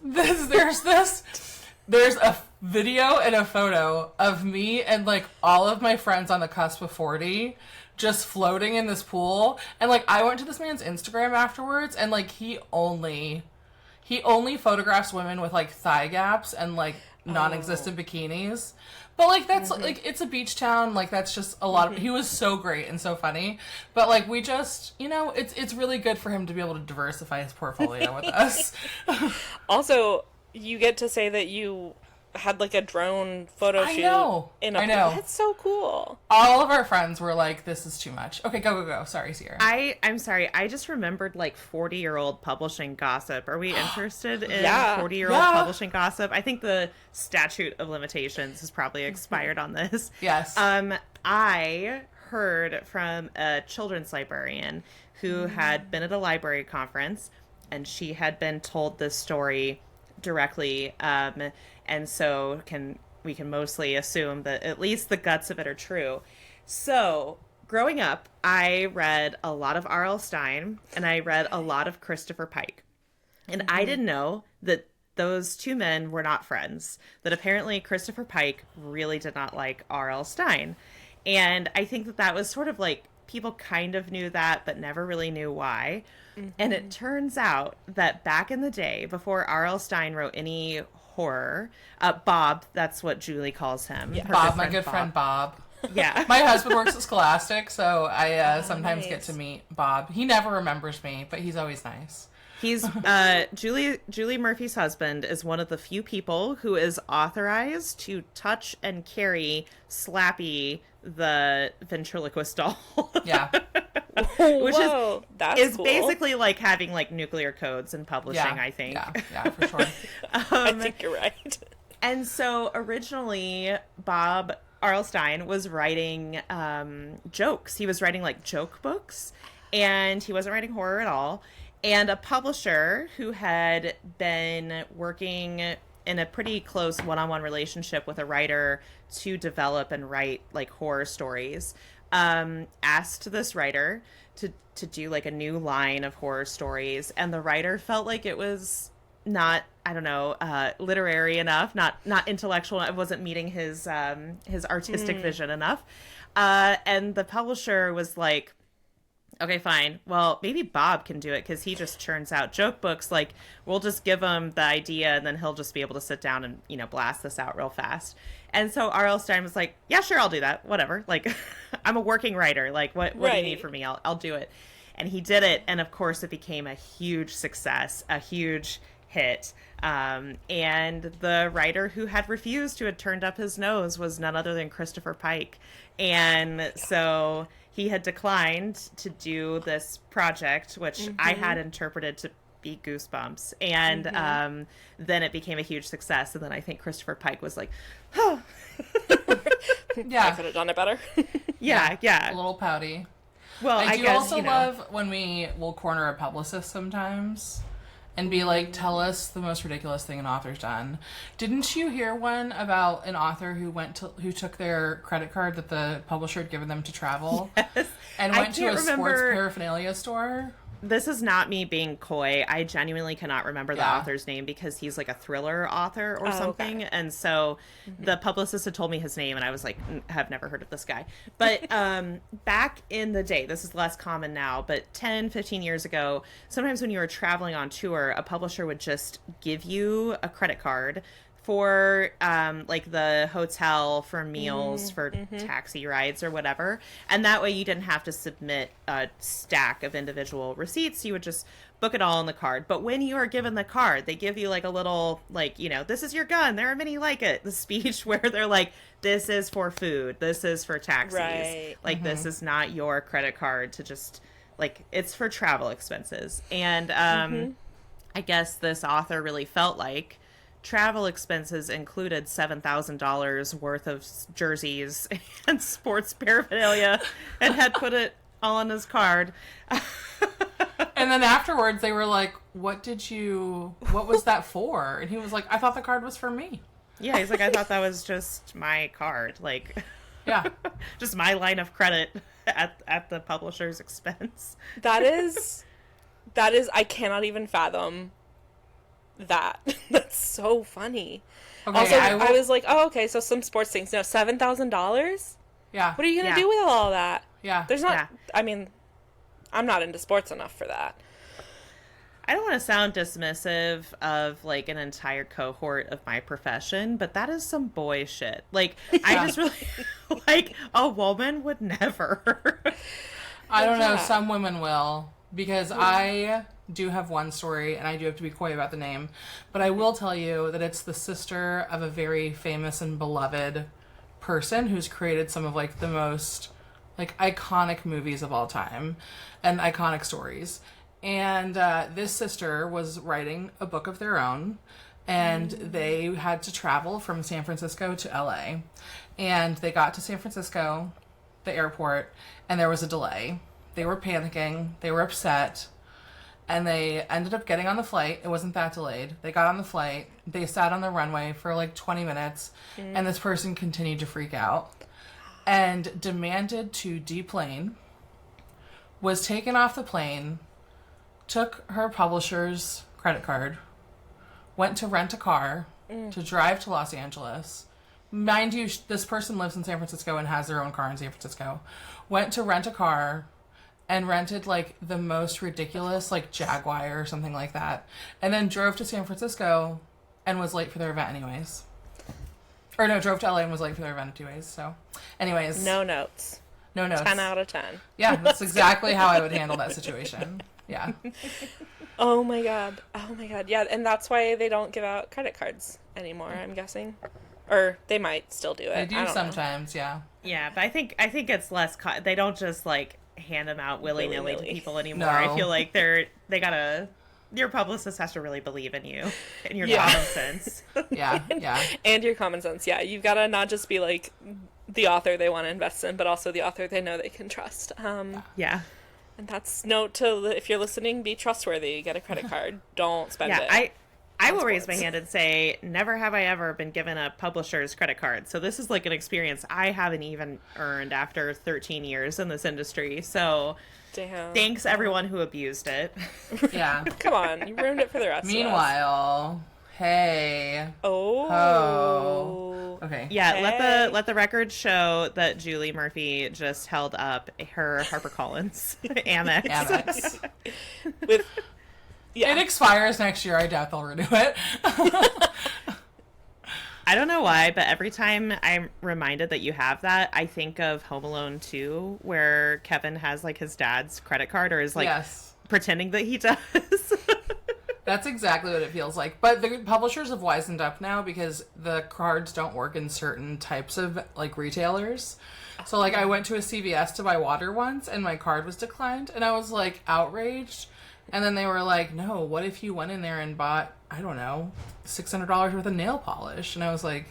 B: a video and a photo of me and all of my friends on the cusp of 40 just floating in this pool. And I went to this man's Instagram afterwards, and he only photographs women with thigh gaps and non-existent bikinis. But that's it's a beach town, that's just a lot of, he was so great and so funny. But we just, it's really good for him to be able to diversify his portfolio with us.
A: Also, you get to say that you had a drone photo shoot. I know. That's so cool.
B: All of our friends were like, this is too much. Okay, go. Sorry, Sierra.
C: I'm sorry. I just remembered 40-year-old publishing gossip. Are we interested in 40-year-old publishing gossip? I think the statute of limitations has probably expired on this.
B: Yes.
C: I heard from a children's librarian who had been at a library conference, and she had been told this story directly, and so we can mostly assume that at least the guts of it are true. So growing up, I read a lot of R.L. Stine, and I read a lot of Christopher Pike, and I didn't know that those two men were not friends, that apparently Christopher Pike really did not like R.L. Stine. And I think that was sort of people kind of knew that, but never really knew why. And it turns out that back in the day, before R.L. Stine wrote any horror, Bob, that's what Julie calls him.
B: Yeah. Bob, my good friend Bob.
C: Yeah.
B: My husband works at Scholastic, so I sometimes get to meet Bob. He never remembers me, but he's always nice.
C: He's Julie Murphy's husband is one of the few people who is authorized to touch and carry Slappy, the ventriloquist doll.
B: Yeah.
C: Which is
A: cool.
C: basically having nuclear codes in publishing, I think.
B: Yeah, for sure.
A: I think you're right.
C: And so originally Bob R.L. Stine was writing jokes. He was writing like joke books, and he wasn't writing horror at all. And a publisher who had been working in a pretty close one-on-one relationship with a writer to develop and write like horror stories, asked this writer to do like a new line of horror stories, and the writer felt like it was not, I don't know, literary enough, not intellectual. It wasn't meeting his artistic vision enough. And the publisher was like, okay, fine. Well, maybe Bob can do it because he just churns out joke books. Like, we'll just give him the idea and then he'll just be able to sit down and, you know, blast this out real fast. And so R.L. Stine was like, yeah, sure, I'll do that. Whatever. Like, I'm a working writer. Like, what do you need from me? I'll do it. And he did it. And of course, it became a huge success, a huge hit. And the writer who had refused, who had turned up his nose, was none other than Christopher Pike. And so he had declined to do this project, which I had interpreted to be Goosebumps. And then it became a huge success. And then I think Christopher Pike was like, oh.
A: I could have done it better.
C: Yeah.
B: A little pouty.
C: Well,
B: I do
C: guess,
B: also love when we will corner a publicist sometimes and be like, tell us the most ridiculous thing an author's done. Didn't you hear one about an author who took their credit card that the publisher had given them to travel and went to a sports paraphernalia store?
C: This is not me being coy. I genuinely cannot remember the author's name because he's like a thriller author or something. Okay. And so the publicist had told me his name and I was like, have never heard of this guy. But back in the day, this is less common now, but 10, 15 years ago, sometimes when you were traveling on tour, a publisher would just give you a credit card for like the hotel, for meals, for taxi rides or whatever. And that way you didn't have to submit a stack of individual receipts. You would just book it all on the card. But when you are given the card, they give you like a little, like, you know, this is your gun, there are many like it. The speech where they're like, this is for food, this is for taxis. Right. Like, this is not your credit card to just, like, it's for travel expenses. And I guess this author really felt like travel expenses included $7,000 worth of jerseys and sports paraphernalia and had put it all on his card.
B: And then afterwards they were like, what was that for? And he was like, I thought the card was for me.
C: Yeah, he's like, I thought that was just my card. Like, yeah, just my line of credit at the publisher's expense.
A: That is, I cannot even fathom that. That's so funny. Okay, also, I was like, oh, okay, so some sports things. No, $7,000?
B: Yeah.
A: What are you going to do with all that?
B: Yeah.
A: There's not, I mean, I'm not into sports enough for that.
C: I don't want to sound dismissive of, like, an entire cohort of my profession, but that is some boy shit. Like, I just really, like, a woman would never.
B: I don't know, some women will. Because I do have one story, and I do have to be coy about the name, but I will tell you that it's the sister of a very famous and beloved person who's created some of, like, the most, like, iconic movies of all time and iconic stories. And this sister was writing a book of their own, and they had to travel from San Francisco to LA. And they got to San Francisco, the airport, and there was a delay. They were panicking, they were upset, and they ended up getting on the flight. It wasn't that delayed. They got on the flight, they sat on the runway for like 20 minutes, and this person continued to freak out and demanded to deplane, was taken off the plane, took her publisher's credit card, went to rent a car to drive to Los Angeles. Mind you, this person lives in San Francisco and has their own car in San Francisco. Went to rent a car and rented, like, the most ridiculous, like, Jaguar or something like that. And then drove to San Francisco and was late for their event anyways. Or no, drove to LA and was late for their event anyways. So, anyways.
A: No notes.
B: 10
A: out of 10.
B: Yeah, that's exactly how I would handle that situation. Yeah.
A: Oh my god. Yeah, and that's why they don't give out credit cards anymore, I'm guessing. Or they might still do it.
B: They do sometimes, yeah.
C: Yeah, but I think it's less. They don't just, like, hand them out willy-nilly to people anymore. No. I feel like your publicist has to really believe in you and your common sense.
B: Yeah.
A: And your common sense. Yeah, you've got to not just be like the author they want to invest in, but also the author they know they can trust.
C: Yeah.
A: And that's note to, if you're listening, be trustworthy. Get a credit card. Don't spend it.
C: Yeah, I will raise my
A: sports.
C: hand and say, never have I ever been given a publisher's credit card. So this is like an experience I haven't even earned after 13 years in this industry. So
A: Damn.
C: thanks everyone who abused it.
B: Yeah.
A: Come on, you ruined it for the rest of us.
B: Meanwhile, hey.
A: Oh.
B: Okay.
C: Yeah,
A: Hey.
C: let the record show that Julie Murphy just held up her HarperCollins Amex.
B: Amex.
A: With yeah.
B: It expires next year. I doubt they'll renew it.
C: I don't know why, but every time I'm reminded that you have that, I think of Home Alone 2, where Kevin has like his dad's credit card or is like
B: Yes.
C: pretending that he does.
B: That's exactly what it feels like. But the publishers have wisened up now because the cards don't work in certain types of like retailers. So like I went to a CVS to buy water once and my card was declined and I was like outraged. And then they were like, no, what if you went in there and bought, I don't know, $600 worth of nail polish? And I was like,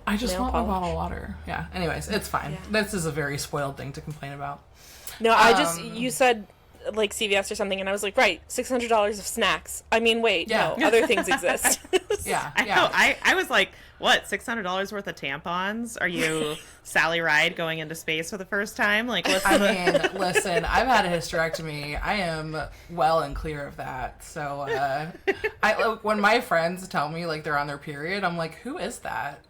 B: I just
A: Nail
B: want
A: polish.
B: my bottle of water. Yeah. Anyways, it's fine.
A: Yeah.
B: This is a very spoiled thing to complain about.
A: No, I just, you said like CVS or something, and I was like, right, $600 of snacks. I mean, wait,
B: Yeah.
A: no, other things exist.
B: Yeah.
C: I know. I was like, what, $600 worth of tampons? Are you Sally Ride going into space for the first time? Like, what's
B: I mean, listen, I've had a hysterectomy. I am well and clear of that. So, when my friends tell me like they're on their period, I'm like, who is that?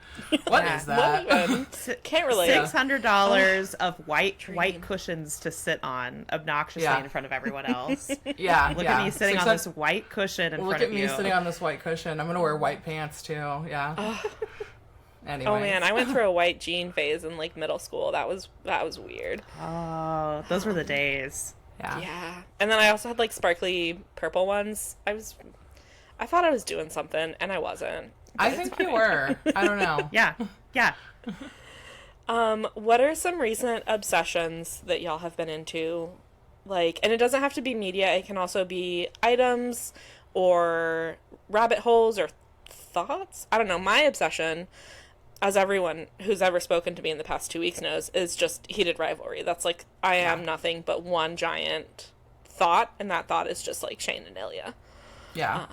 B: What
C: Yeah.
B: is that?
A: What even? Can't relate.
C: $600 of white cushions to sit on obnoxiously
B: Yeah.
C: in front of everyone else.
B: Yeah.
C: Look
B: yeah.
C: at me sitting on this white cushion in
B: Look
C: front
B: at
C: of
B: me
C: you.
B: sitting on this white cushion. I'm gonna wear white pants too. Yeah. Anyway.
A: Oh man, I went through a white jean phase in like middle school. That was weird.
C: Oh, those were the days.
B: Yeah.
A: Yeah. And then I also had like sparkly purple ones. I thought I was doing something and I wasn't.
B: I think you were. I don't know.
C: Yeah. Yeah.
A: What are some recent obsessions that y'all have been into? Like, and it doesn't have to be media, it can also be items or rabbit holes or thoughts. I don't know. My obsession, as everyone who's ever spoken to me in the past 2 weeks knows, is just heated rivalry. That's like, I am nothing but one giant thought, and that thought is just like Shane and Ilya.
B: Yeah.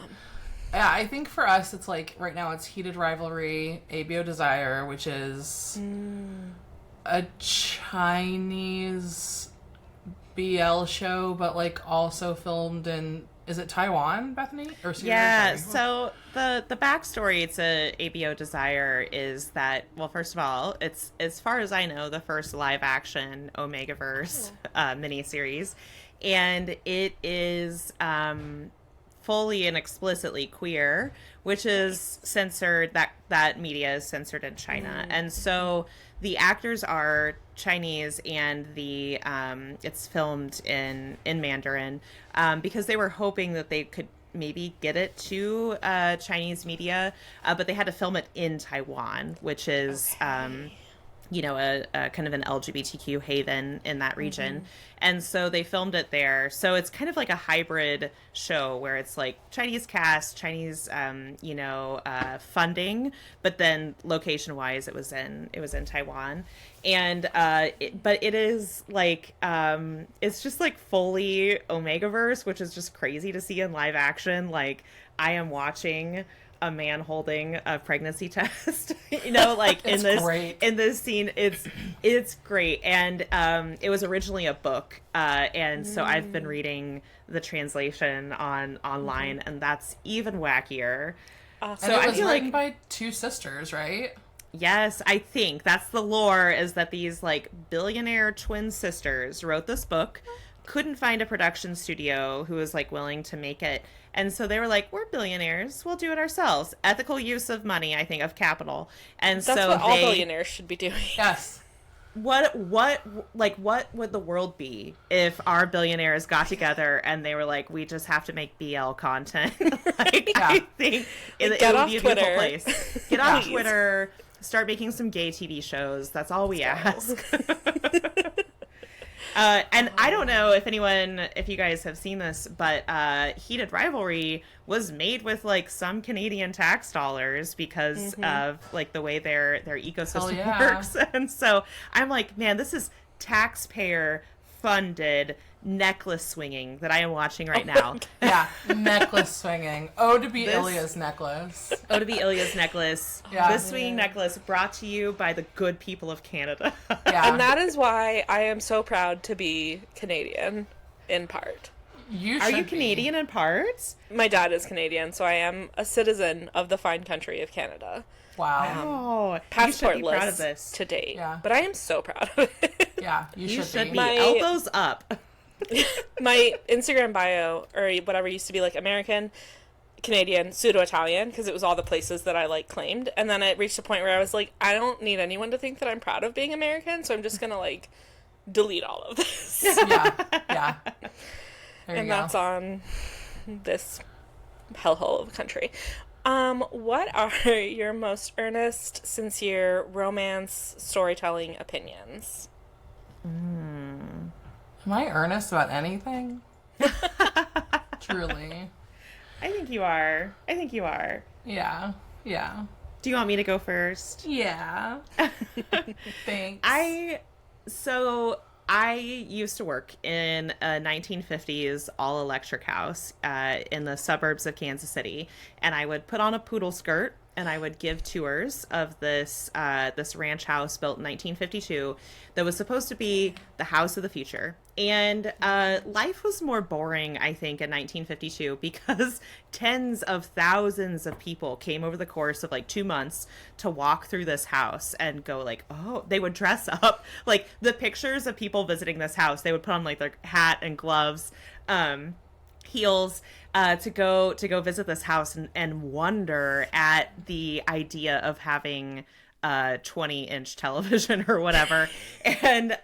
B: Yeah, I think for us, it's like, right now it's Heated Rivalry, ABO Desire, which is a Chinese BL show, but like also filmed in, is it Taiwan, Bethany? Or Sierra?
C: Yeah,
B: Sorry.
C: so the backstory to ABO Desire is that, well, first of all, it's, as far as I know, the first live action Omegaverse miniseries, and it is fully and explicitly queer, which is censored, that media is censored in China. And so the actors are Chinese, and the it's filmed in Mandarin, because they were hoping that they could maybe get it to Chinese media, but they had to film it in Taiwan, which is you know, a kind of an LGBTQ haven in that region. And so they filmed it there. So it's kind of like a hybrid show where it's like Chinese cast, Chinese, you know, funding, but then location wise, it was in Taiwan. And, but it is like, it's just like fully Omegaverse, which is just crazy to see in live action. Like, I am watching a man holding a pregnancy test, you know, like in this scene. It's great. And it was originally a book, and so I've been reading the translation online, and that's even wackier.
B: And
C: So
B: it
C: I
B: was
C: feel
B: written
C: like,
B: by two sisters, right?
C: yes, I think that's the lore, is that these like billionaire twin sisters wrote this book, couldn't find a production studio who was like willing to make it. And so they were like, we're billionaires, we'll do it ourselves. Ethical use of money, I think, of capital. And
A: That's
C: so
A: what all billionaires should be doing.
B: Yes.
C: what would the world be if our billionaires got together and they were like, we just have to make BL content? Like,
B: Yeah.
C: I think it
A: Get
C: would
A: off
C: be a beautiful
A: Twitter.
C: place. Get off
A: Please.
C: Twitter, start making some gay TV shows. That's all we ask. And I don't know if you guys have seen this, but Heated Rivalry was made with like some Canadian tax dollars because of like the way their ecosystem works. And so I'm like, man, this is taxpayer funded necklace swinging that I am watching right now.
B: Yeah, necklace swinging. Oh, to be Ilya's necklace.
C: Oh, to be Ilya's necklace.
B: Yeah.
C: This swinging necklace brought to you by the good people of Canada.
B: Yeah.
A: And that is why I am so proud to be Canadian, in part.
C: Are you Canadian in part?
A: My dad is Canadian, so I am a citizen of the fine country of Canada.
B: Wow.
A: Passportless
C: you should be proud of this
A: to date.
B: Yeah.
A: But I am so proud of it.
B: Yeah, you should be.
C: Elbows up.
A: My Instagram bio, or whatever, used to be like American, Canadian, pseudo-Italian, because it was all the places that I like claimed. And then it reached a point where I was like, I don't need anyone to think that I'm proud of being American, so I'm just gonna like delete all of this.
B: Yeah.
A: And that's on this hellhole of a country. What are your most earnest, sincere romance storytelling opinions?
B: Am I earnest about anything? Truly.
C: I think you are.
B: Yeah.
C: Do you want me to go first?
B: Yeah. Thanks.
C: I used to work in a 1950s all-electric house in the suburbs of Kansas City, and I would put on a poodle skirt and I would give tours of this ranch house built in 1952 that was supposed to be the house of the future. And life was more boring, I think, in 1952 because tens of thousands of people came over the course of like 2 months to walk through this house and go like, oh, they would dress up. Like the pictures of people visiting this house, they would put on like their hat and gloves, heels, to go visit this house and wonder at the idea of having a 20-inch television or whatever. And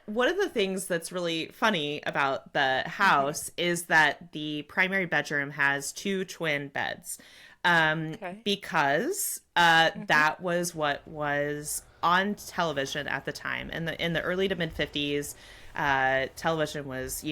C: one of the things that's really funny about the house is that the primary bedroom has 2 twin beds. Because that was what was on television at the time. In the early to mid 50s, television was,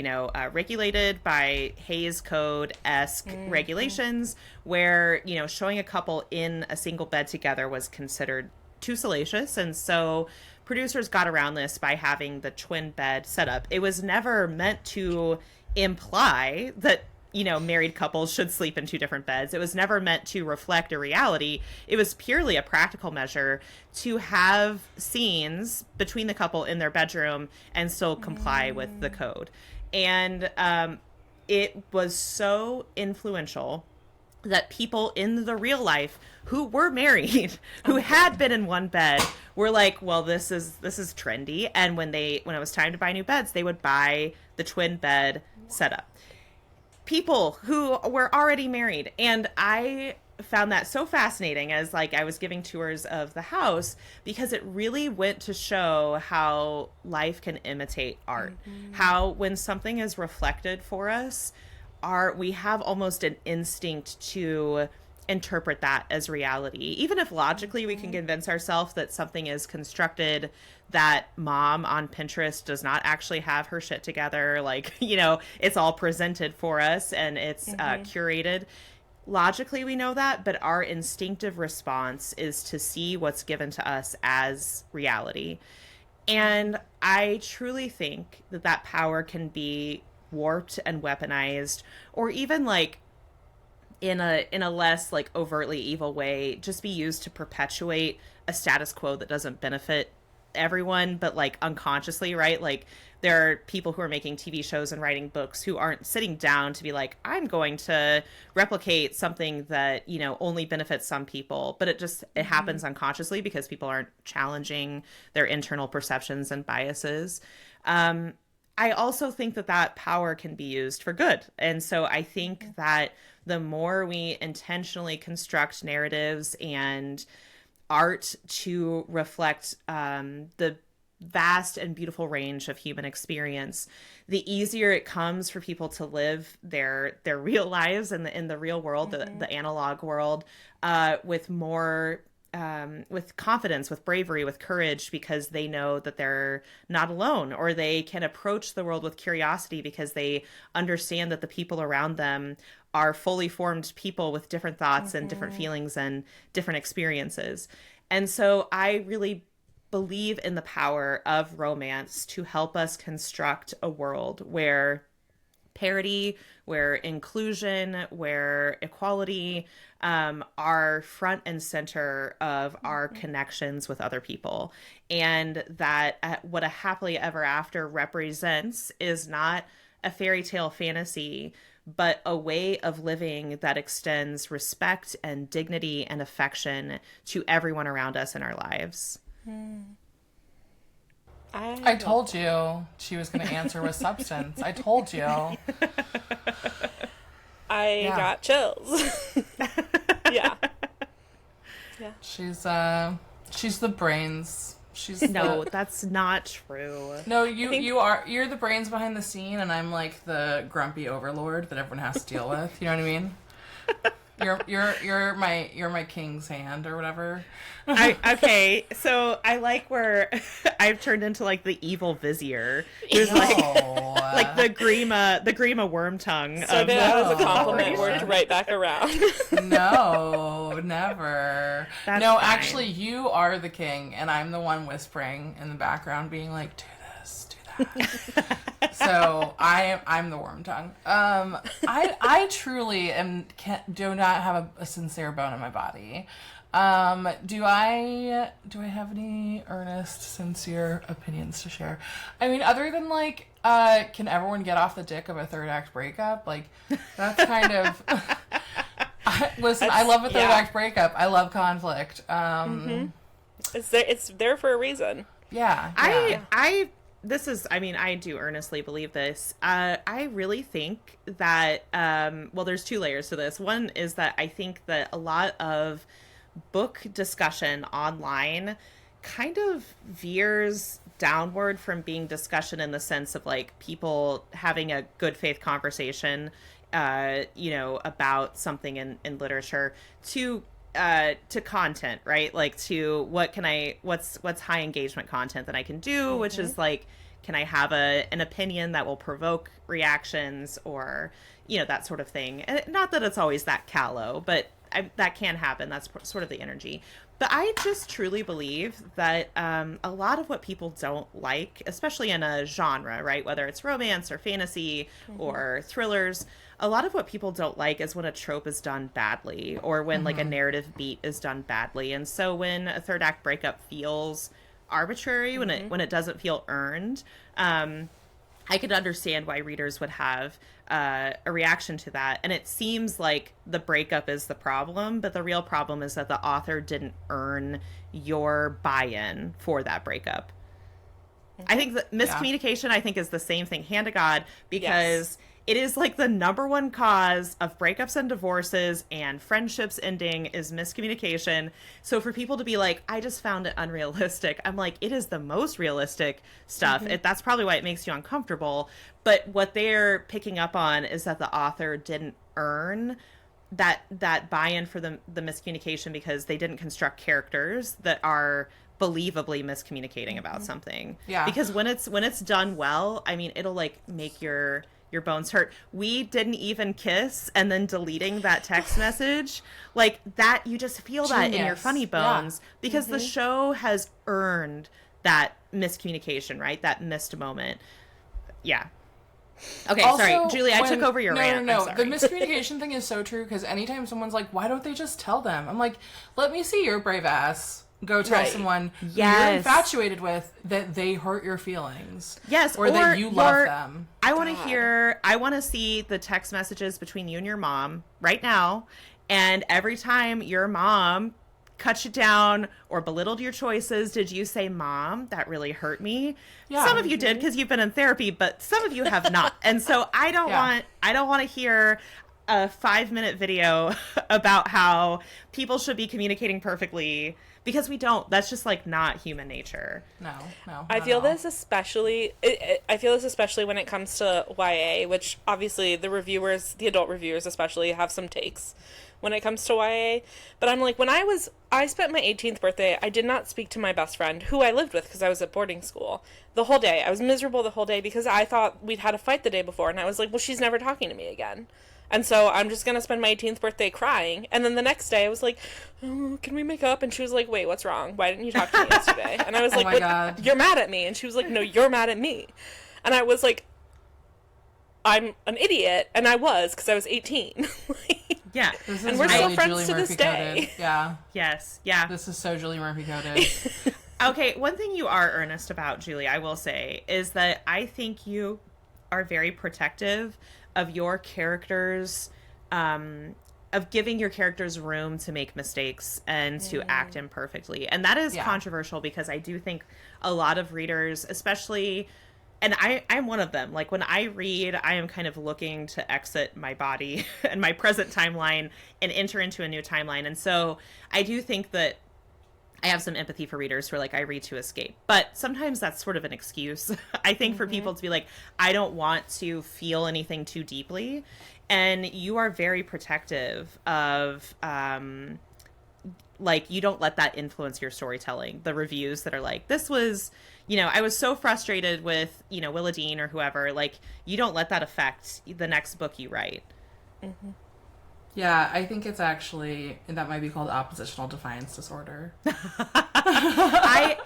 C: regulated by Hays Code-esque regulations where, showing a couple in a single bed together was considered too salacious. And so producers got around this by having the twin bed set up. It was never meant to imply that married couples should sleep in 2 different beds. It was never meant to reflect a reality. It was purely a practical measure to have scenes between the couple in their bedroom and still comply with the code. And it was so influential that people in the real life who were married, who had been in one bed, were like, well, this is trendy. And when it was time to buy new beds, they would buy the twin bed setup. People who were already married. And I found that so fascinating as I was giving tours of the house, because it really went to show how life can imitate art. How when something is reflected for us, we have almost an instinct to interpret that as reality. Even if logically we can convince ourselves that something is constructed, that mom on Pinterest does not actually have her shit together, it's all presented for us and it's curated. Logically we know that, but our instinctive response is to see what's given to us as reality. And I truly think that power can be warped and weaponized, or even in a less overtly evil way, just be used to perpetuate a status quo that doesn't benefit everyone, but unconsciously, right? There are people who are making TV shows and writing books who aren't sitting down to be like, I'm going to replicate something that only benefits some people, but it happens unconsciously because people aren't challenging their internal perceptions and biases. I also think that power can be used for good. And so I think that the more we intentionally construct narratives and art to reflect the vast and beautiful range of human experience, the easier it comes for people to live their real lives in the real world, the analog world, with more with confidence, with bravery, with courage, because they know that they're not alone, or they can approach the world with curiosity because they understand that the people around them are fully formed people with different thoughts and different feelings and different experiences. And so I really believe in the power of romance to help us construct a world where parity, where inclusion, where equality are front and center of our connections with other people. And that what a happily ever after represents is not a fairy tale fantasy, but a way of living that extends respect and dignity and affection to everyone around us in our lives.
B: I told you she was going to answer with substance. I told you.
A: I got chills. Yeah.
B: She's the brains.
C: That's not true.
B: No, you're the brains behind the scene, and I'm like the grumpy overlord that everyone has to deal with. You know what I mean? You're my king's hand or whatever.
C: Okay, so I like where I've turned into like the evil vizier, who's like the Grima worm tongue.
A: So that was a compliment worked right back around.
B: No, never.
C: That's
B: no,
C: fine.
B: Actually, you are the king, and I'm the one whispering in the background, being like, "Do this, do that." So I'm the worm tongue. I truly do not have a sincere bone in my body. Do I have any earnest, sincere opinions to share? I mean, other than like, can everyone get off the dick of a third act breakup? Like, that's kind of. Listen, I love a third act breakup. I love conflict.
A: It's there for a reason.
B: Yeah.
C: I do earnestly believe this. I really think that, there's two layers to this. One is that I think that a lot of book discussion online kind of veers downward from being discussion in the sense of like people having a good faith conversation, about something in literature to content, right? Like to what's high engagement content that I can do, which is like, can I have an opinion that will provoke reactions or, that sort of thing. And not that it's always that callow, but that can happen. That's sort of the energy. But I just truly believe that a lot of what people don't like, especially in a genre, right, whether it's romance or fantasy or thrillers, a lot of what people don't like is when a trope is done badly or when like a narrative beat is done badly. And so when a third act breakup feels arbitrary, when it doesn't feel earned, I could understand why readers would have a reaction to that. And it seems like the breakup is the problem, but the real problem is that the author didn't earn your buy-in for that breakup. I think that miscommunication, I think, is the same thing, hand to God, because it is like the number one cause of breakups and divorces and friendships ending is miscommunication. So for people to be like, I just found it unrealistic, I'm like, it is the most realistic stuff. That's probably why it makes you uncomfortable. But what they're picking up on is that the author didn't earn that buy-in for the miscommunication because they didn't construct characters that are believably miscommunicating about something. Yeah. Because when it's done well, I mean, it'll like make your bones hurt. We didn't even kiss, and then deleting that text message, like that, you just feel that in your funny bones because the show has earned that miscommunication, right? That missed moment. Yeah. Okay, also, sorry, Julie, I took over your rant.
B: No. The miscommunication thing is so true because anytime someone's like, why don't they just tell them? I'm like, let me see your brave ass go tell someone who you're infatuated with that they hurt your feelings.
C: Yes,
B: or that you love them.
C: I want to see the text messages between you and your mom right now, and every time your mom cut you down or belittled your choices, did you say, Mom, that really hurt me? Yeah. Some of you did because you've been in therapy, but some of you have not. And so I don't want to hear, a 5-minute video about how people should be communicating perfectly, because we don't. That's just like not human nature.
B: No,
A: I feel this especially. I feel this especially when it comes to YA, which obviously the adult reviewers especially, have some takes when it comes to YA. But I'm like, I spent my 18th birthday, I did not speak to my best friend, who I lived with because I was at boarding school, the whole day. I was miserable the whole day because I thought we'd had a fight the day before, and I was like, well, she's never talking to me again. And so I'm just going to spend my 18th birthday crying. And then the next day I was like, oh, can we make up? And she was like, wait, what's wrong? Why didn't you talk to me yesterday? And I was like,
B: my God.
A: You're mad at me. And she was like, no, you're mad at me. And I was like, I'm an idiot. And I was, because I was 18.
C: Yeah.
A: And we're still friends to this day.
B: Yeah.
C: Yes. Yeah.
B: This is so Julie Murphy coded.
C: Okay, one thing you are earnest about, Julie, I will say, is that I think you are very protective of your characters, of giving your characters room to make mistakes and to act imperfectly. And that is controversial, because I do think a lot of readers, especially, and I'm one of them, like when I read, I am kind of looking to exit my body and my present timeline and enter into a new timeline. And so I do think that I have some empathy for readers who are like, I read to escape. But sometimes that's sort of an excuse, I think, for people to be like, I don't want to feel anything too deeply. And you are very protective of, like, you don't let that influence your storytelling. The reviews that are like, this was, I was so frustrated with, Willa Dean or whoever. Like, you don't let that affect the next book you write.
A: Mm-hmm.
B: Yeah, I think it's actually, that might be called oppositional defiance disorder.
C: I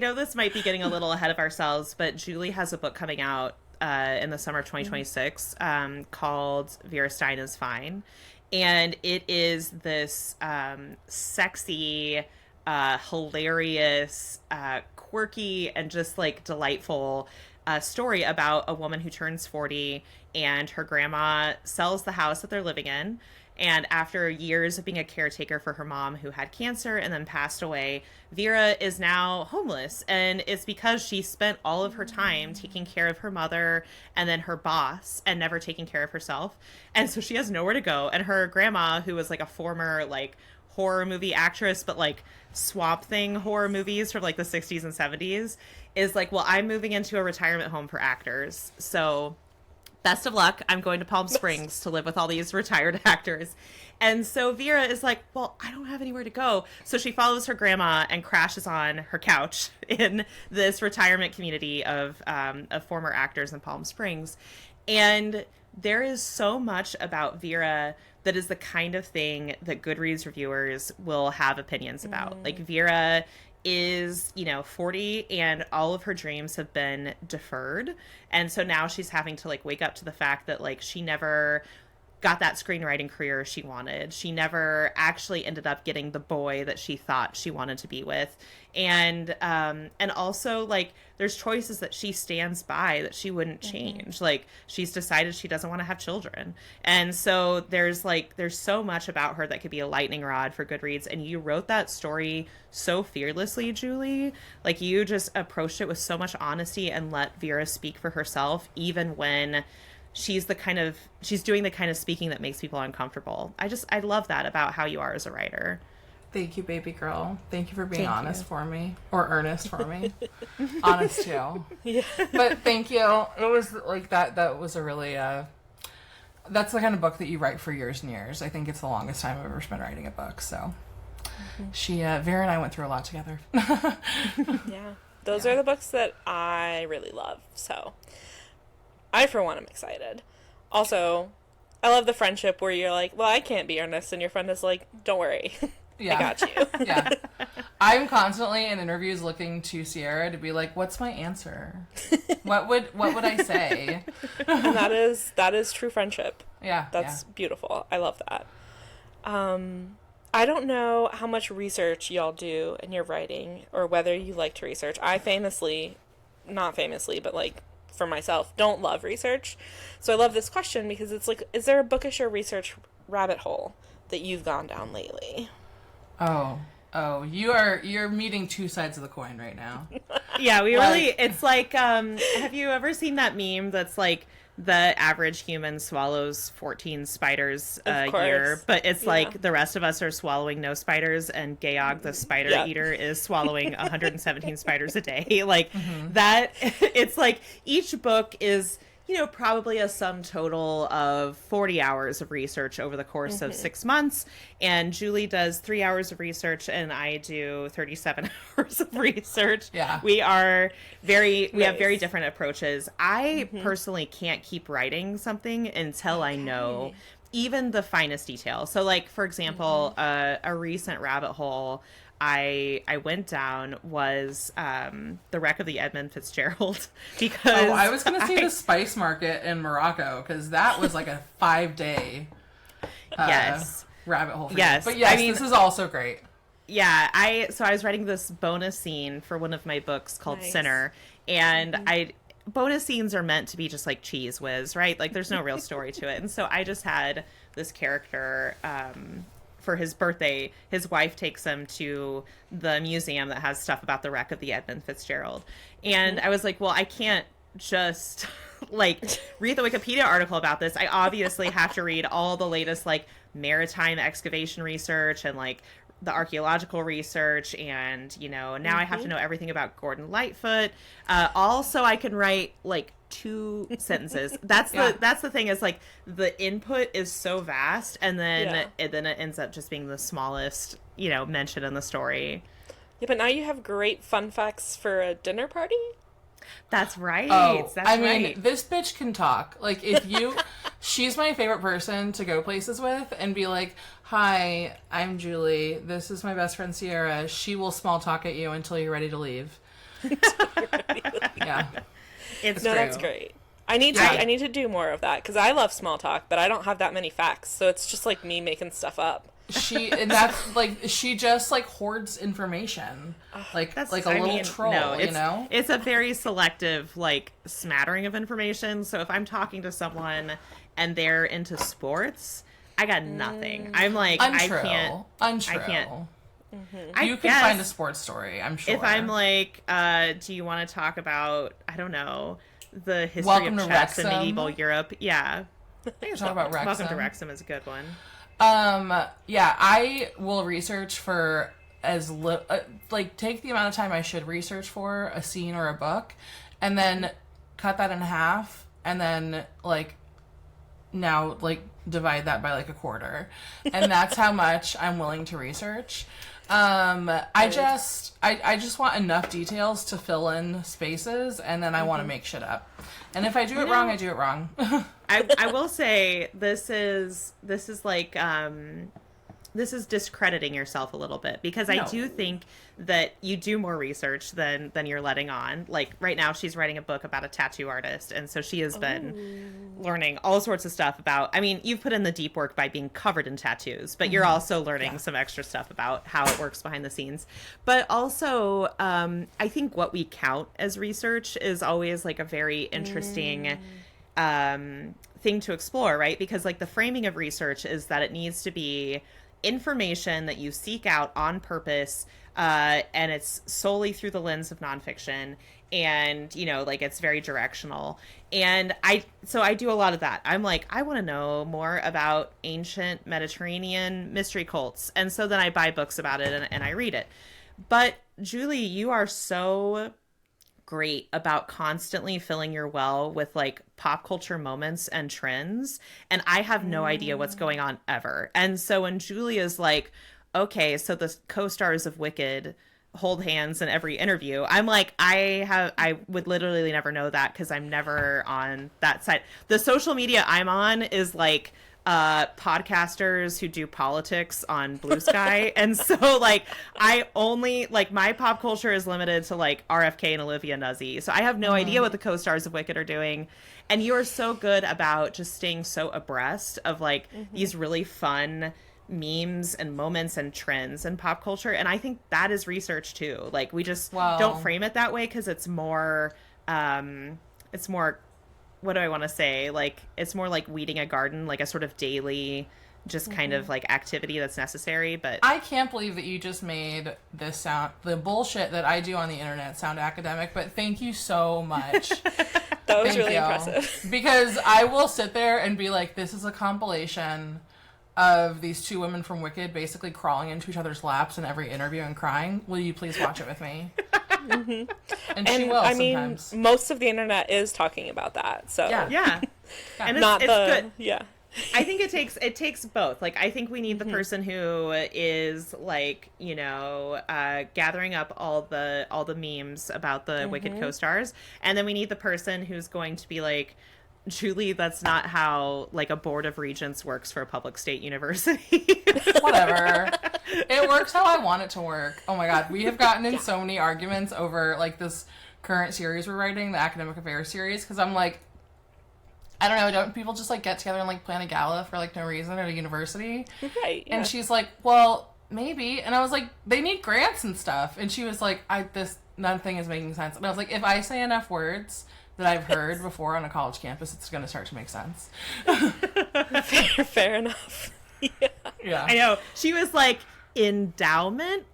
C: know this might be getting a little ahead of ourselves, but Julie has a book coming out in the summer of 2026 called Vera Stein is Fine. And it is this sexy, hilarious, quirky, and just like delightful story about a woman who turns 40 and her grandma sells the house that they're living in. And after years of being a caretaker for her mom, who had cancer and then passed away, Vera is now homeless. And it's because she spent all of her time taking care of her mother and then her boss, and never taking care of herself. And so she has nowhere to go. And her grandma, who was like a former like horror movie actress, but like Swamp Thing horror movies from like the 60s and 70s, is like, well, I'm moving into a retirement home for actors. So best of luck. I'm going to Palm Springs to live with all these retired actors. And so Vera is like, well, I don't have anywhere to go. So she follows her grandma and crashes on her couch in this retirement community of former actors in Palm Springs. And there is so much about Vera that is the kind of thing that Goodreads reviewers will have opinions about. Like, Vera is 40, and all of her dreams have been deferred, and so now she's having to like wake up to the fact that like she never got that screenwriting career she wanted. She never actually ended up getting the boy that she thought she wanted to be with. And also like there's choices that she stands by that she wouldn't change. Like, she's decided she doesn't want to have children. And so there's so much about her that could be a lightning rod for Goodreads. And you wrote that story so fearlessly, Julie. Like, you just approached it with so much honesty and let Vera speak for herself, even when she's doing the kind of speaking that makes people uncomfortable. I love that about how you are as a writer.
B: Thank you, baby girl. Thank you for being honest for me. Or earnest for me. Honest too. Yeah. But thank you. It was like that was a really that's the kind of book that you write for years and years. I think it's the longest time I've ever spent writing a book. So Vera and I went through a lot together.
A: Yeah. Those are the books that I really love. So I, for one, am excited. Also, I love the friendship where you're like, well, I can't be earnest, and your friend is like, don't worry. Yeah. I got you.
B: Yeah. I'm constantly in interviews looking to Sierra to be like, what's my answer? What would I say?
A: And that is true friendship.
B: Yeah.
A: That's beautiful. I love that. I don't know how much research y'all do in your writing, or whether you like to research. I not famously, but like for myself, don't love research. So I love this question because it's like, is there a bookish or research rabbit hole that you've gone down lately?
B: Oh, you're meeting two sides of the coin right now.
C: Yeah, it's like, have you ever seen that meme that's like the average human swallows 14 spiders a
A: Of course.
C: year, but it's
A: Yeah.
C: like the rest of us are swallowing no spiders, and Georg, the spider
A: Yeah.
C: eater, is swallowing 117 spiders a day. Like that, it's like each book is, you know, probably a sum total of 40 hours of research over the course of 6 months. And Julie does 3 hours of research, and I do 37 hours of research.
B: Yeah.
C: We have very
A: Nice.
C: different approaches. I personally can't keep writing something until I know even the finest detail. So, like, for example, a recent rabbit hole I went down was the wreck of the Edmund Fitzgerald because
B: Oh, I was going to say the spice market in Morocco, because that was like a 5-day
C: yes.
B: rabbit hole for me.
C: Yes.
B: But yes,
C: I mean,
B: this is also great.
C: Yeah, I was writing this bonus scene for one of my books called
A: Nice.
C: Sinner, and bonus scenes are meant to be just like cheese whiz, right? Like there's no real story to it. And so I just had this character for his birthday, his wife takes him to the museum that has stuff about the wreck of the Edmund Fitzgerald. And I was like, well, I can't just like read the Wikipedia article about this. I obviously have to read all the latest like maritime excavation research and like the archaeological research, and you know, now I have to know everything about Gordon Lightfoot, all so I can write like 2 sentences. That's the thing, is like the input is so vast, and then it ends up just being the smallest, you know, mention in the story.
A: Yeah, but now you have great fun facts for a dinner party.
C: That's right.
B: Oh,
C: That's
B: I mean,
C: right.
B: this bitch can talk. Like, if you, she's my favorite person to go places with and be like, hi, I'm Julie. This is my best friend, Sierra. She will small talk at you until you're ready to leave. Yeah.
C: It's
A: No,
C: true.
A: that's great. I need to do more of that, because I love small talk, but I don't have that many facts, so it's just like me making stuff up.
B: And that's like, she just like hoards information. Like,
C: That's,
B: like a
C: I
B: little
C: mean,
B: troll,
C: no,
B: you know?
C: It's a very selective, like, smattering of information. So if I'm talking to someone and they're into sports, I got nothing. I'm like,
B: Untrue.
C: I can't.
B: Untrue.
C: I can't.
B: You can find a sports story, I'm sure.
C: If I'm like, do you want to talk about, I don't know, the history
B: Welcome
C: of
B: to
C: chess in
B: Wrexham.
C: medieval Europe? Yeah.
B: I can talk about Wrexham.
C: Welcome to Wrexham is a good one.
B: Yeah, I will research for like take the amount of time I should research for a scene or a book, and then cut that in half, and then like now like divide that by like a quarter, and that's how much I'm willing to research. I just want enough details to fill in spaces, and then I want to make shit up. And if I do it wrong, I do it wrong.
C: I will say this is like this is discrediting yourself a little bit, because I do think that you do more research than you're letting on. Like right now she's writing a book about a tattoo artist, and so she has been learning all sorts of stuff about, I mean, you've put in the deep work by being covered in tattoos, but you're also learning some extra stuff about how it works behind the scenes. But also I think what we count as research is always like a very interesting thing to explore, right? Because like the framing of research is that it needs to be information that you seek out on purpose, and it's solely through the lens of nonfiction, and you know, like it's very directional. And I do a lot of that. I'm like, I want to know more about ancient Mediterranean mystery cults, and so then I buy books about it and I read it. But Julie, you are so great about constantly filling your well with like pop culture moments and trends, and I have no idea what's going on ever. And so when Julia's like, okay, so the co-stars of Wicked hold hands in every interview, I'm like, I would literally never know that, because I'm never on that side. The social media I'm on is like podcasters who do politics on Blue Sky. And so like I only like, my pop culture is limited to like RFK and Olivia Nuzzi, so I have no idea what the co-stars of Wicked are doing. And you are so good about just staying so abreast of like these really fun memes and moments and trends in pop culture, and I think that is research too. Like we just don't frame it that way, because it's more what do I want to say? Like, it's more like weeding a garden, like a sort of daily, just kind of like activity that's necessary. But
B: I can't believe that you just made this sound, the bullshit that I do on the internet, sound academic, but thank you so much.
A: That was
B: Thank
A: really
B: you.
A: impressive.
B: Because I will sit there and be like, this is a compilation of these two women from Wicked basically crawling into each other's laps in every interview and crying. Will you please watch it with me? Mm-hmm. And she will
A: I
B: sometimes.
A: mean, most of the internet is talking about that. So
C: Yeah. And
A: not
C: it's
A: the
C: good.
A: yeah.
C: I think it takes both. Like, I think we need the person who is like, gathering up all the memes about the Wicked co-stars, and then we need the person who's going to be like, Julie, that's not how like a board of regents works for a public state university.
B: Whatever. It works how I want it to work. Oh my god, we have gotten in so many arguments over like this current series we're writing, the academic affairs series, because I'm like, I don't know, don't people just like get together and like plan a gala for like no reason at a university?
A: Right. Yeah.
B: And she's like, well, maybe. And I was like, they need grants and stuff. And she was like, nothing is making sense. And I was like, if I say enough words that I've heard before on a college campus, it's going to start to make sense.
A: Fair enough.
B: Yeah.
C: I know. She was like, endowment, ...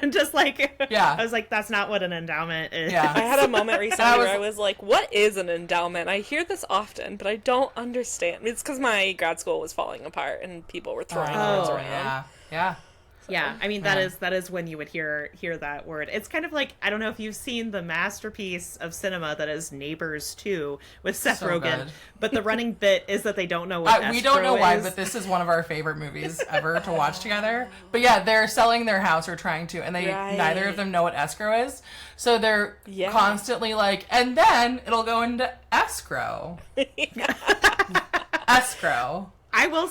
C: and just like,
B: yeah.
C: I was like, that's not what an endowment is.
B: Yeah.
A: I had a moment recently where I was like, what is an endowment? I hear this often, but I don't understand. It's because my grad school was falling apart and people were throwing words around.
B: Yeah. Yeah.
C: Yeah, I mean that is when you would hear that word. It's kind of like, I don't know if you've seen the masterpiece of cinema that is Neighbors 2 with Seth Rogen,
B: good.
C: but the running bit is that they don't know what
B: we don't know why,
C: is.
B: but this is one of our favorite movies ever to watch together. But yeah, they're selling their house or trying to, and neither of them know what escrow is. So they're constantly like, and then it'll go into escrow. Escrow.
C: I will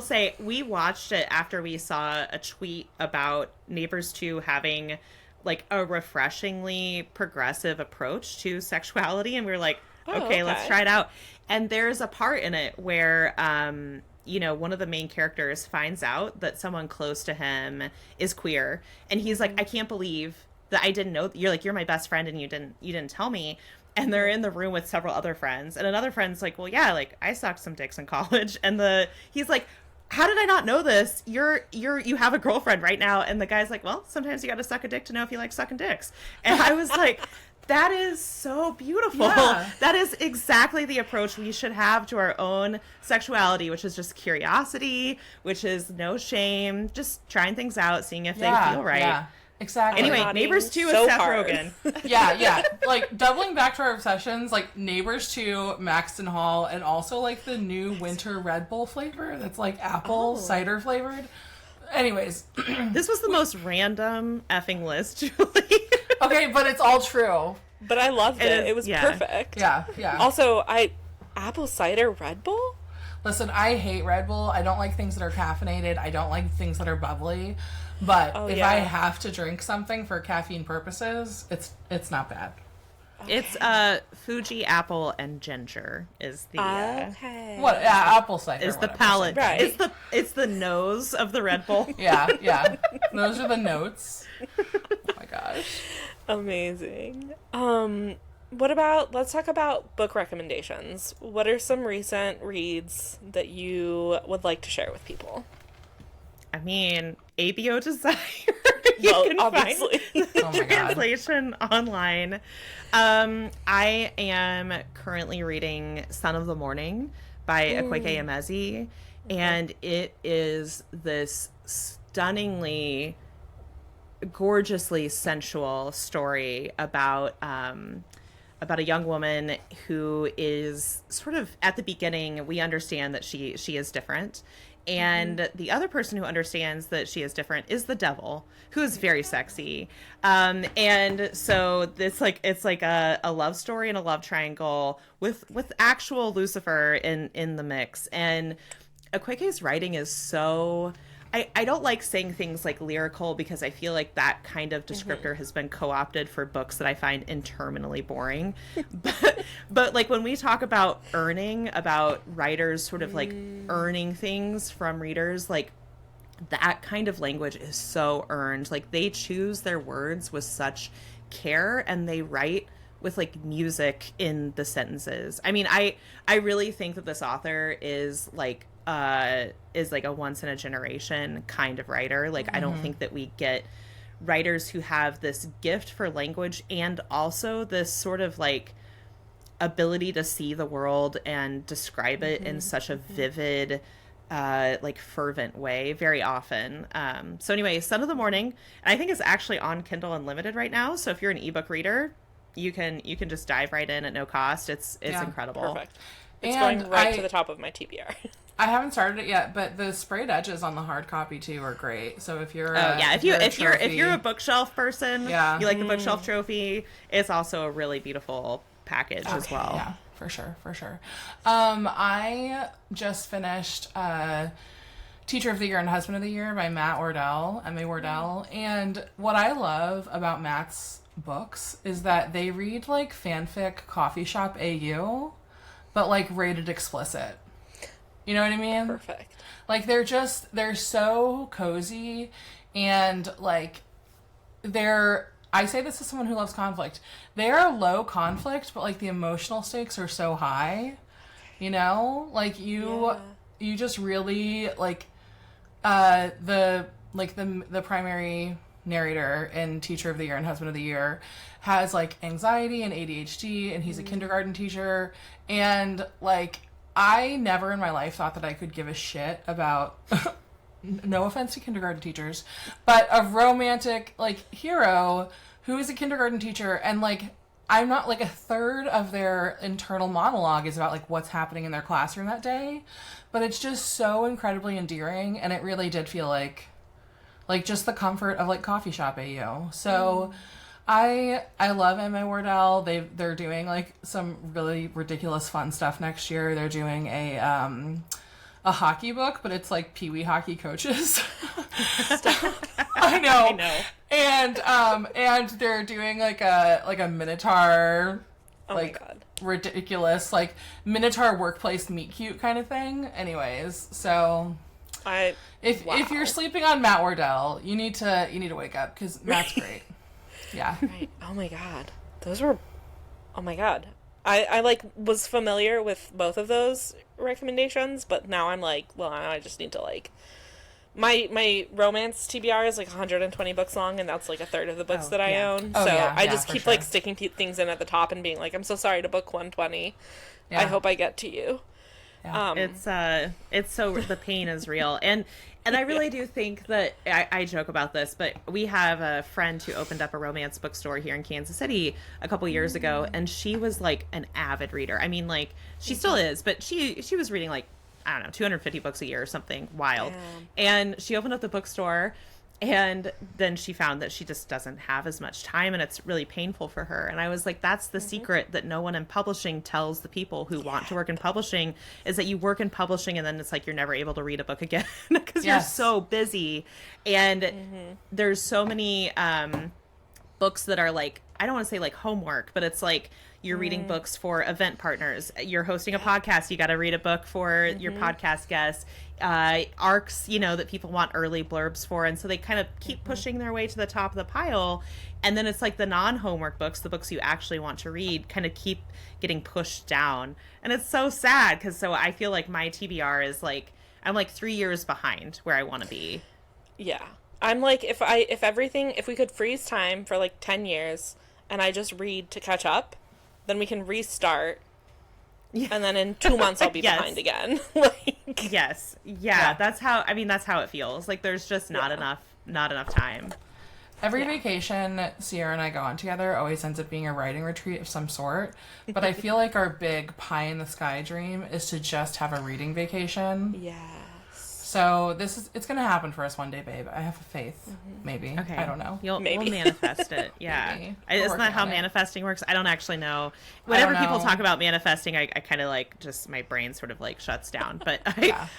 C: say, we watched it after we saw a tweet about Neighbors 2 having like a refreshingly progressive approach to sexuality, and we were like, okay, let's try it out. And there's a part in it where, one of the main characters finds out that someone close to him is queer, and he's like, I can't believe that I didn't know. You're my best friend, and you didn't tell me. And they're in the room with several other friends. And another friend's like, well, yeah, like, I sucked some dicks in college. And he's like, how did I not know this? You have a girlfriend right now. And the guy's like, well, sometimes you got to suck a dick to know if you like sucking dicks. And I was like, that is so beautiful. Yeah. That is exactly the approach we should have to our own sexuality, which is just curiosity, which is no shame, just trying things out, seeing if they feel right. Yeah.
B: Exactly.
C: Anyway, Neighbors 2 is Seth Rogen.
B: Yeah. Like, doubling back to our obsessions, like, Neighbors 2, Maxton Hall, and also, like, the new winter Red Bull flavor that's, like, apple cider flavored. Anyways.
C: This was the most random effing list, Julie.
B: Okay, but it's all true.
A: But I loved it. It was perfect.
B: Yeah.
A: Also, apple cider Red Bull?
B: Listen, I hate Red Bull. I don't like things that are caffeinated. I don't like things that are bubbly. But if I have to drink something for caffeine purposes, it's not bad.
C: Okay. It's Fuji apple and ginger is the
B: what apple cider
C: is the palate. Right. It's the nose of the Red Bull.
B: Yeah. Those are the notes. Oh my gosh.
A: Amazing. Let's talk about book recommendations. What are some recent reads that you would like to share with people?
C: I mean, ABO Desire.
A: Well, obviously.
C: Find the translation online. I am currently reading Son of the Morning by Akwaeke Emezi, and it is this stunningly, gorgeously sensual story about a young woman who is sort of, at the beginning, we understand that she is different. And the other person who understands that she is different is the devil, who is very sexy. And so it's like a love story and a love triangle with actual Lucifer in the mix. And Akweke's writing is so... I don't like saying things like lyrical, because I feel like that kind of descriptor has been co-opted for books that I find interminably boring. But like when we talk about writers sort of like earning things from readers, like that kind of language is so earned. Like they choose their words with such care, and they write with like music in the sentences. I mean, I really think that this author is like a once in a generation kind of writer. Like I don't think that we get writers who have this gift for language and also this sort of like ability to see the world and describe it in such a vivid, like fervent way very often. So anyway, Son of the Morning, and I think it's actually on Kindle Unlimited right now. So if you're an ebook reader, you can just dive right in at no cost. It's incredible.
A: Perfect. It's
B: And
A: going right to the top of my TBR.
B: I haven't started it yet, but the sprayed edges on the hard copy too are great. So if you're
C: if you're a bookshelf person,
B: Yeah.
C: you like the bookshelf trophy, it's also a really beautiful package as well.
B: Yeah, for sure. I just finished Teacher of the Year and Husband of the Year by Matt Wardell, M.A. Wardell. And what I love about Matt's books is that they read like fanfic coffee shop AU, but like rated explicit. You know what I mean?
A: Perfect.
B: Like they're so cozy, and like I say this as someone who loves conflict. They are low conflict, but like the emotional stakes are so high. You know? Like you just really like the primary narrator in Teacher of the Year and Husband of the Year has like anxiety and ADHD, and he's a kindergarten teacher, and like I never in my life thought that I could give a shit about no offense to kindergarten teachers, but a romantic like hero who is a kindergarten teacher, and like I'm not like a third of their internal monologue is about like what's happening in their classroom that day, but it's just so incredibly endearing, and it really did feel like just the comfort of like coffee shop AU. So I love M.A. Wardell. They're doing like some really ridiculous fun stuff next year. They're doing a hockey book, but it's like Pee-wee hockey coaches. I know. And they're doing like a Minotaur, like ridiculous like Minotaur workplace meet cute kind of thing. Anyways, so if you're sleeping on Matt Wardell, you need to wake up because Matt's great. Yeah.
A: Right. Oh my god. Oh my god. I like was familiar with both of those recommendations, but now I'm like, well, I just need to like my romance TBR is like 120 books long, and that's like a third of the books that I own. I just keep like sticking things in at the top and being like, I'm so sorry to book 120. Yeah. I hope I get to you.
C: Yeah. It's so the pain is real, and I really do think that I joke about this, but we have a friend who opened up a romance bookstore here in Kansas City a couple years ago, and she was like an avid reader. I mean, like she still is, but she was reading like, I don't know, 250 books a year or something wild. And she opened up the bookstore, and then she found that she just doesn't have as much time, and it's really painful for her. And I was like, that's the secret that no one in publishing tells the people who want to work in publishing, is that you work in publishing and then it's like you're never able to read a book again because you're so busy. And there's so many books that are like, I don't want to say like homework, but it's like you're reading books for event partners. You're hosting a podcast. You got to read a book for your podcast guests. Arcs, that people want early blurbs for. And so they kind of keep pushing their way to the top of the pile. And then it's like the non-homework books, the books you actually want to read, kind of keep getting pushed down. And it's so sad because so I feel like my TBR is like, I'm like 3 years behind where I want to be.
A: Yeah. I'm like, if we could freeze time for like 10 years and I just read to catch up, then we can restart. Yeah. And then in 2 months I'll be behind again. Like,
C: yes. Yeah. That's how it feels. Like there's just not enough time.
B: Every vacation Sierra and I go on together always ends up being a writing retreat of some sort. But I feel like our big pie in the sky dream is to just have a reading vacation.
A: Yes.
B: So it's going to happen for us one day, babe. I have faith. Maybe.
C: Okay.
B: I don't know.
C: We'll manifest it. Yeah. Isn't that how manifesting works? I don't actually know. Whenever people talk about manifesting, I kind of like just my brain sort of like shuts down. But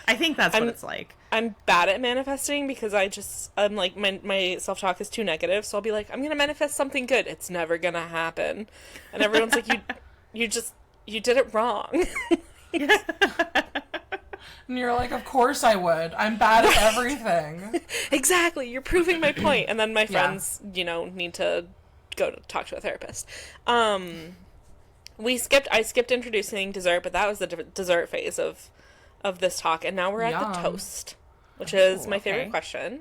C: I think that's what it's like.
A: I'm bad at manifesting because I'm like, my self-talk is too negative. So I'll be like, I'm going to manifest something good. It's never going to happen. And everyone's like, you did it wrong.
B: And you're like, of course I would. I'm bad at everything.
A: Exactly. You're proving my point. And then my friends, need to go to talk to a therapist. I skipped introducing dessert, but that was the dessert phase of this talk. And now we're at the toast, which is my favorite question,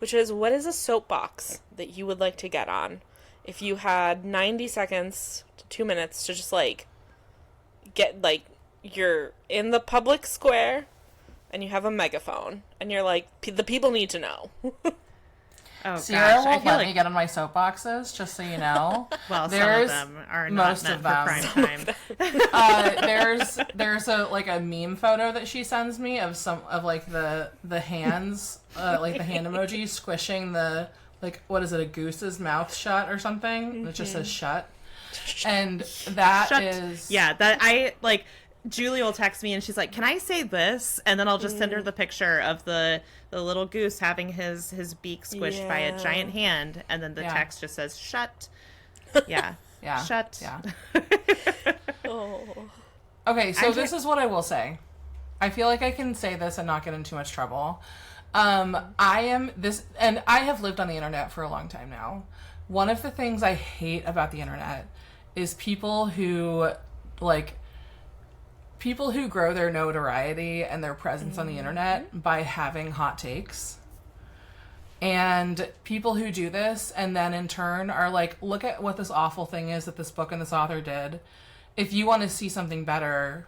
A: which is, what is a soapbox that you would like to get on if you had 90 seconds to 2 minutes to just like get, like, you're in the public square and you have a megaphone and you're like, the people need to know.
C: Oh,
B: Sierra
C: gosh.
B: won't let me get on my soapboxes, just so you know.
C: Well, some of them are not meant for prime time.
B: There's a meme photo that she sends me of like the hands, like the hand emoji squishing the, like, what is it, a goose's mouth shut or something? Mm-hmm. It just says shut. And that
C: Shut.
B: is...
C: Yeah, that I, like, Julie will text me and she's like, can I say this? And then I'll just send her the picture of the little goose having his beak squished by a giant hand. And then the text just says, shut. Yeah.
B: Yeah.
C: Shut.
B: Yeah.
A: Oh.
B: Okay, so this is what I will say. I feel like I can say this and not get in too much trouble. I am this, and I have lived on the internet for a long time now. One of the things I hate about the internet is people who grow their notoriety and their presence on the internet by having hot takes. And people who do this and then in turn are like, look at what this awful thing is that this book and this author did. If you want to see something better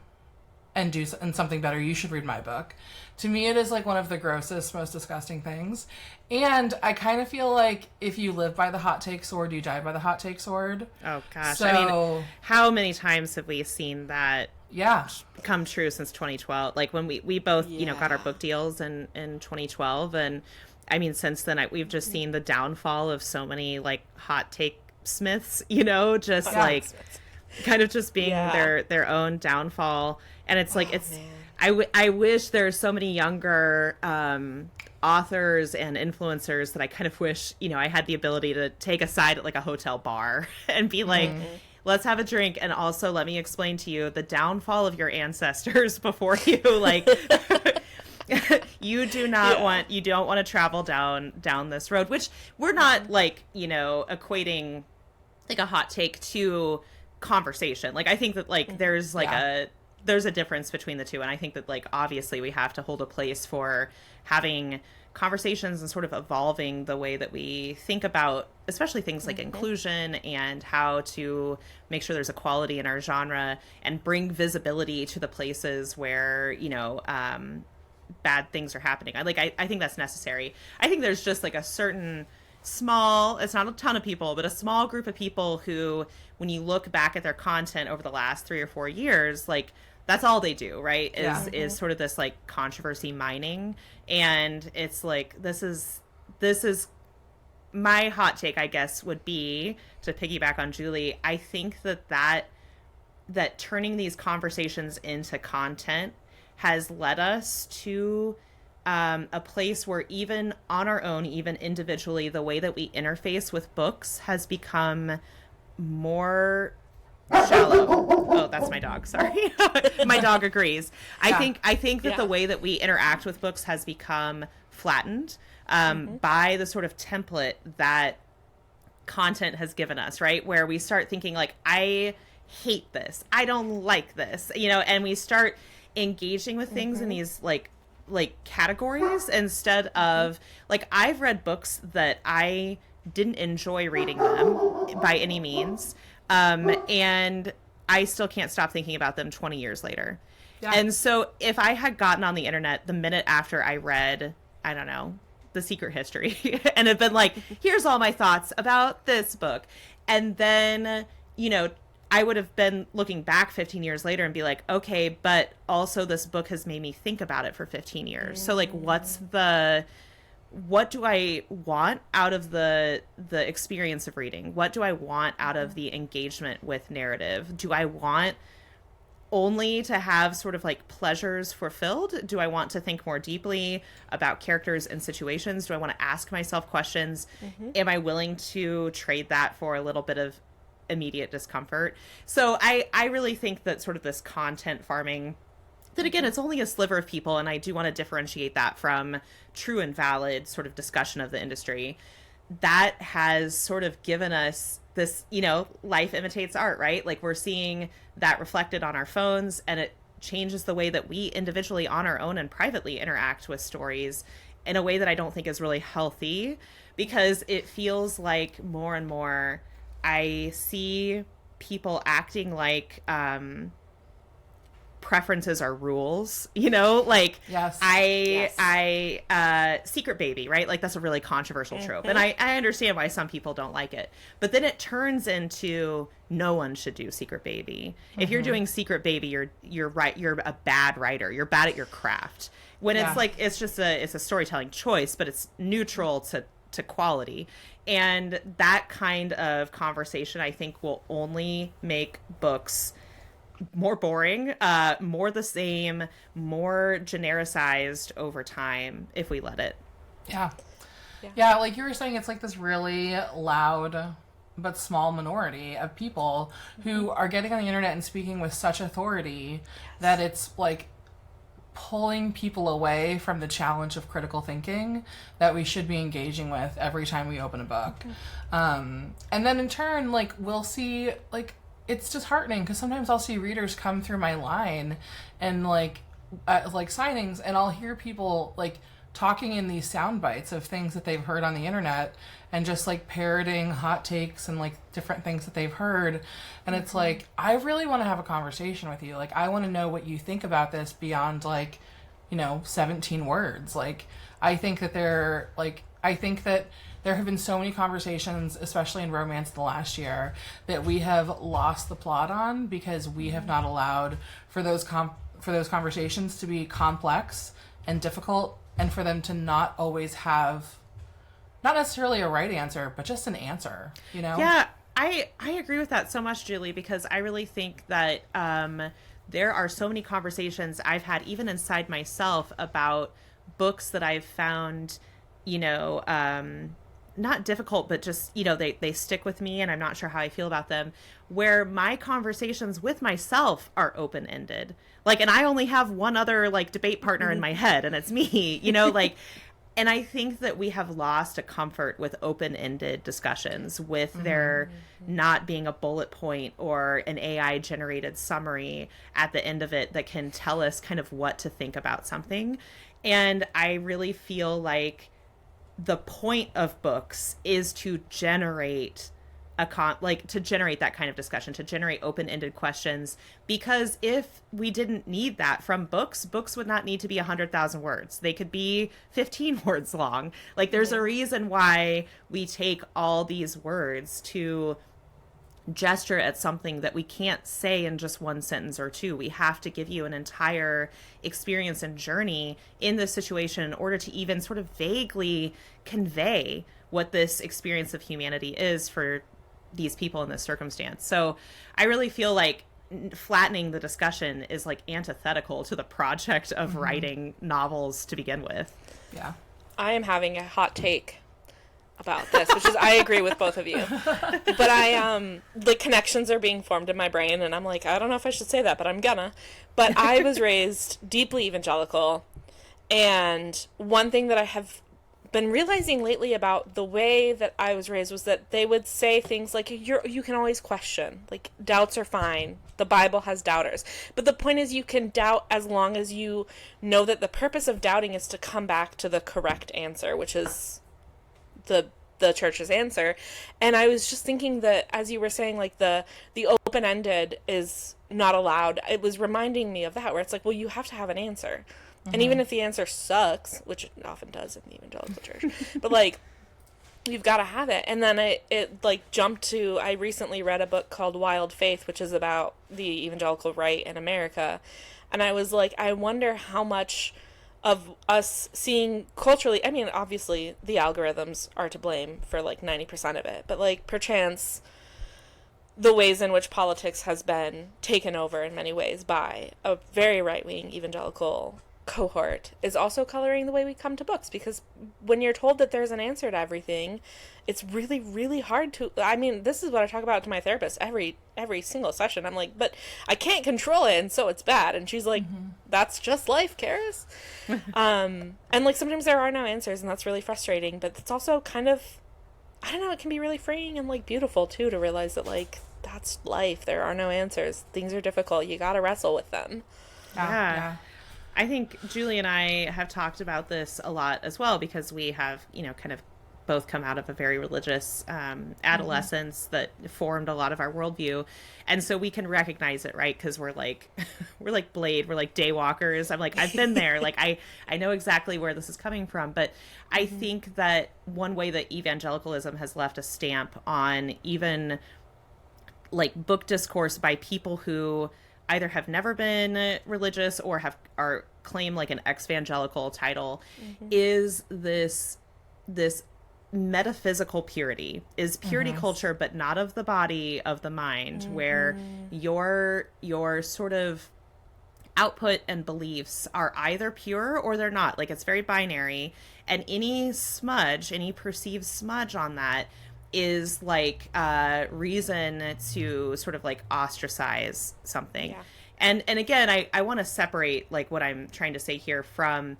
B: and something better, you should read my book. To me, it is like one of the grossest, most disgusting things. And I kind of feel like if you live by the hot take sword, you die by the hot take sword.
C: Oh, gosh.
B: So,
C: I mean, how many times have we seen that come true since 2012? Like, when we both, got our book deals in 2012. And, I mean, since then, we've just seen the downfall of so many, like, hot take smiths, like, kind of just being their own downfall. And it's like, I wish there's so many younger authors and influencers that I kind of wish, I had the ability to take a side at like a hotel bar and be like, let's have a drink. And also let me explain to you the downfall of your ancestors before you, like, you don't want to travel down this road, which we're not like, equating like a hot take to conversation. Like, I think that like there's like there's a difference between the two. And I think that, like, obviously we have to hold a place for having conversations and sort of evolving the way that we think about, especially things like inclusion and how to make sure there's equality in our genre and bring visibility to the places where, bad things are happening. I think that's necessary. I think there's just like a certain small, it's not a ton of people, but a small group of people who, when you look back at their content over the last 3 or 4 years, like, that's all they do, right? Is sort of this like controversy mining. And it's like, this is my hot take, I guess, would be, to piggyback on Julie, I think that turning these conversations into content has led us to a place where even on our own, even individually, the way that we interface with books has become more shallow. Oh, that's my dog. Sorry. My dog agrees. I think that the way that we interact with books has become flattened by the sort of template that content has given us, right? Where we start thinking like, I hate this. I don't like this, and we start engaging with things in these like categories instead of like, I've read books that I didn't enjoy reading them by any means. And I still can't stop thinking about them 20 years later. Yeah. And so if I had gotten on the internet the minute after I read, I don't know, The Secret History and have been like, here's all my thoughts about this book. And then, I would have been looking back 15 years later and be like, okay, but also this book has made me think about it for 15 years. So like, what do I want out of the experience of reading? What do I want out of the engagement with narrative? Do I want only to have sort of like pleasures fulfilled? Do I want to think more deeply about characters and situations? Do I want to ask myself questions? Am I willing to trade that for a little bit of immediate discomfort? So I really think that sort of this content farming, that again, it's only a sliver of people, and I do want to differentiate that from true and valid sort of discussion of the industry, that has sort of given us this, life imitates art, right? Like, we're seeing that reflected on our phones, and it changes the way that we individually on our own and privately interact with stories in a way that I don't think is really healthy, because it feels like more and more I see people acting like preferences are rules, you know, like
B: Yes.
C: I Secret Baby, right? Like that's a really controversial trope. And I understand why some people don't like it. But then it turns into no one should do Secret Baby. If you're doing Secret Baby, you're right, you're a bad writer. You're bad at your craft. When it's like it's a storytelling choice, but it's neutral to quality. And that kind of conversation I think will only make books more boring, more the same, more genericized over time if we let it.
B: Yeah, like you were saying, it's like this really loud but small minority of people who are getting on the internet and speaking with such authority that it's like pulling people away from the challenge of critical thinking that we should be engaging with every time we open a book. And then in turn, like, we'll see, like, it's disheartening because sometimes I'll see readers come through my line and like signings, and I'll hear people like talking in these sound bites of things that they've heard on the internet and just like parroting hot takes and like different things that they've heard. And it's like, I really want to have a conversation with you. Like, I want to know what you think about this beyond like, 17 words. Like, I think that there have been so many conversations, especially in romance in the last year, that we have lost the plot on because we have not allowed for those conversations to be complex and difficult, and for them to not always have not necessarily a right answer, but just an answer,
C: Yeah, I agree with that so much, Julie, because I really think that there are so many conversations I've had even inside myself about books that I've found, not difficult, but just, they stick with me and I'm not sure how I feel about them, where my conversations with myself are open-ended. Like, and I only have one other like debate partner in my head, and it's me, like, and I think that we have lost a comfort with open-ended discussions, with there not being a bullet point or an AI generated summary at the end of it that can tell us kind of what to think about something. And I really feel like the point of books is to generate to generate that kind of discussion, to generate open-ended questions, because if we didn't need that from books would not need to be 100,000 words. They could be 15 words long. Like, there's a reason why we take all these words to gesture at something that we can't say in just one sentence or two. We have to give you an entire experience and journey in this situation in order to even sort of vaguely convey what this experience of humanity is for these people in this circumstance. So I really feel like flattening the discussion is like antithetical to the project of writing novels to begin with.
B: Yeah.
A: I am having a hot take about this, which is I agree with both of you. But the connections are being formed in my brain, and I'm like, I don't know if I should say that, but I'm gonna. But I was raised deeply evangelical, and one thing that I have been realizing lately about the way that I was raised was that they would say things like, you can always question, like, doubts are fine, the Bible has doubters, but the point is you can doubt as long as you know that the purpose of doubting is to come back to the correct answer, which is the church's answer. And I was just thinking that, as you were saying, like, the open-ended is not allowed, it was reminding me of that, where it's like, well, you have to have an answer. And even if the answer sucks, which it often does in the evangelical church, but like, you've got to have it. And then it like jumped to, I recently read a book called Wild Faith, which is about the evangelical right in America. And I was like, I wonder how much of us seeing culturally, I mean, obviously the algorithms are to blame for like 90% of it, but like perchance the ways in which politics has been taken over in many ways by a very right-wing evangelical cohort is also coloring the way we come to books, because when you're told that there's an answer to everything, it's really, really hard to, I mean, this is what I talk about to my therapist every single session. I'm like, but I can't control it, and so it's bad. And she's like, that's just life, Karis. And like, sometimes there are no answers, and that's really frustrating, but it's also kind of, I don't know, it can be really freeing and like beautiful too, to realize that like, that's life. There are no answers. Things are difficult. You got to wrestle with them.
C: Yeah. I think Julie and I have talked about this a lot as well, because we have, kind of both come out of a very religious adolescence that formed a lot of our worldview. And so we can recognize it, right? Because we're like, we're like Blade, we're like daywalkers. I'm like, I've been there. Like, I know exactly where this is coming from. But I think that one way that evangelicalism has left a stamp on even like book discourse by people who either have never been religious or are claim like an ex-evangelical title is this metaphysical purity, is purity culture, but not of the body, of the mind, where your sort of output and beliefs are either pure or they're not. Like, it's very binary, and any smudge, any perceived smudge on that is like reason to sort of like ostracize something.
A: Yeah.
C: And again, I want to separate like what I'm trying to say here from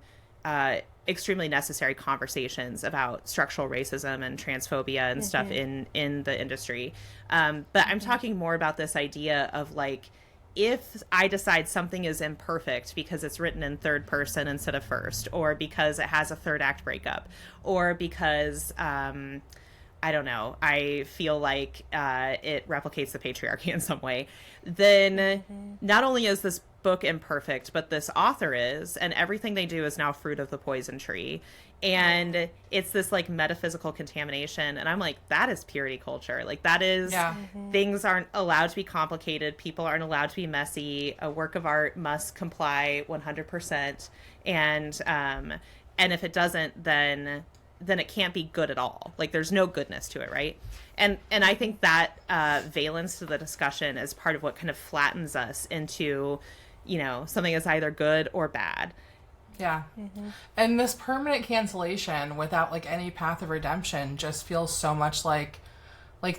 C: extremely necessary conversations about structural racism and transphobia and stuff in the industry. But I'm talking more about this idea of like, if I decide something is imperfect because it's written in third person instead of first, or because it has a third act breakup, or because I don't know, I feel like it replicates the patriarchy in some way, then not only is this book imperfect, but this author is, and everything they do is now fruit of the poison tree. And it's this like metaphysical contamination. And I'm like, that is purity culture. Like, that is, things aren't allowed to be complicated. People aren't allowed to be messy. A work of art must comply 100%. And if it doesn't, then it can't be good at all. Like, there's no goodness to it, right? And I think that valence to the discussion is part of what kind of flattens us into, you know, something that's either good or bad.
B: Yeah. And this permanent cancellation without like any path of redemption just feels so much like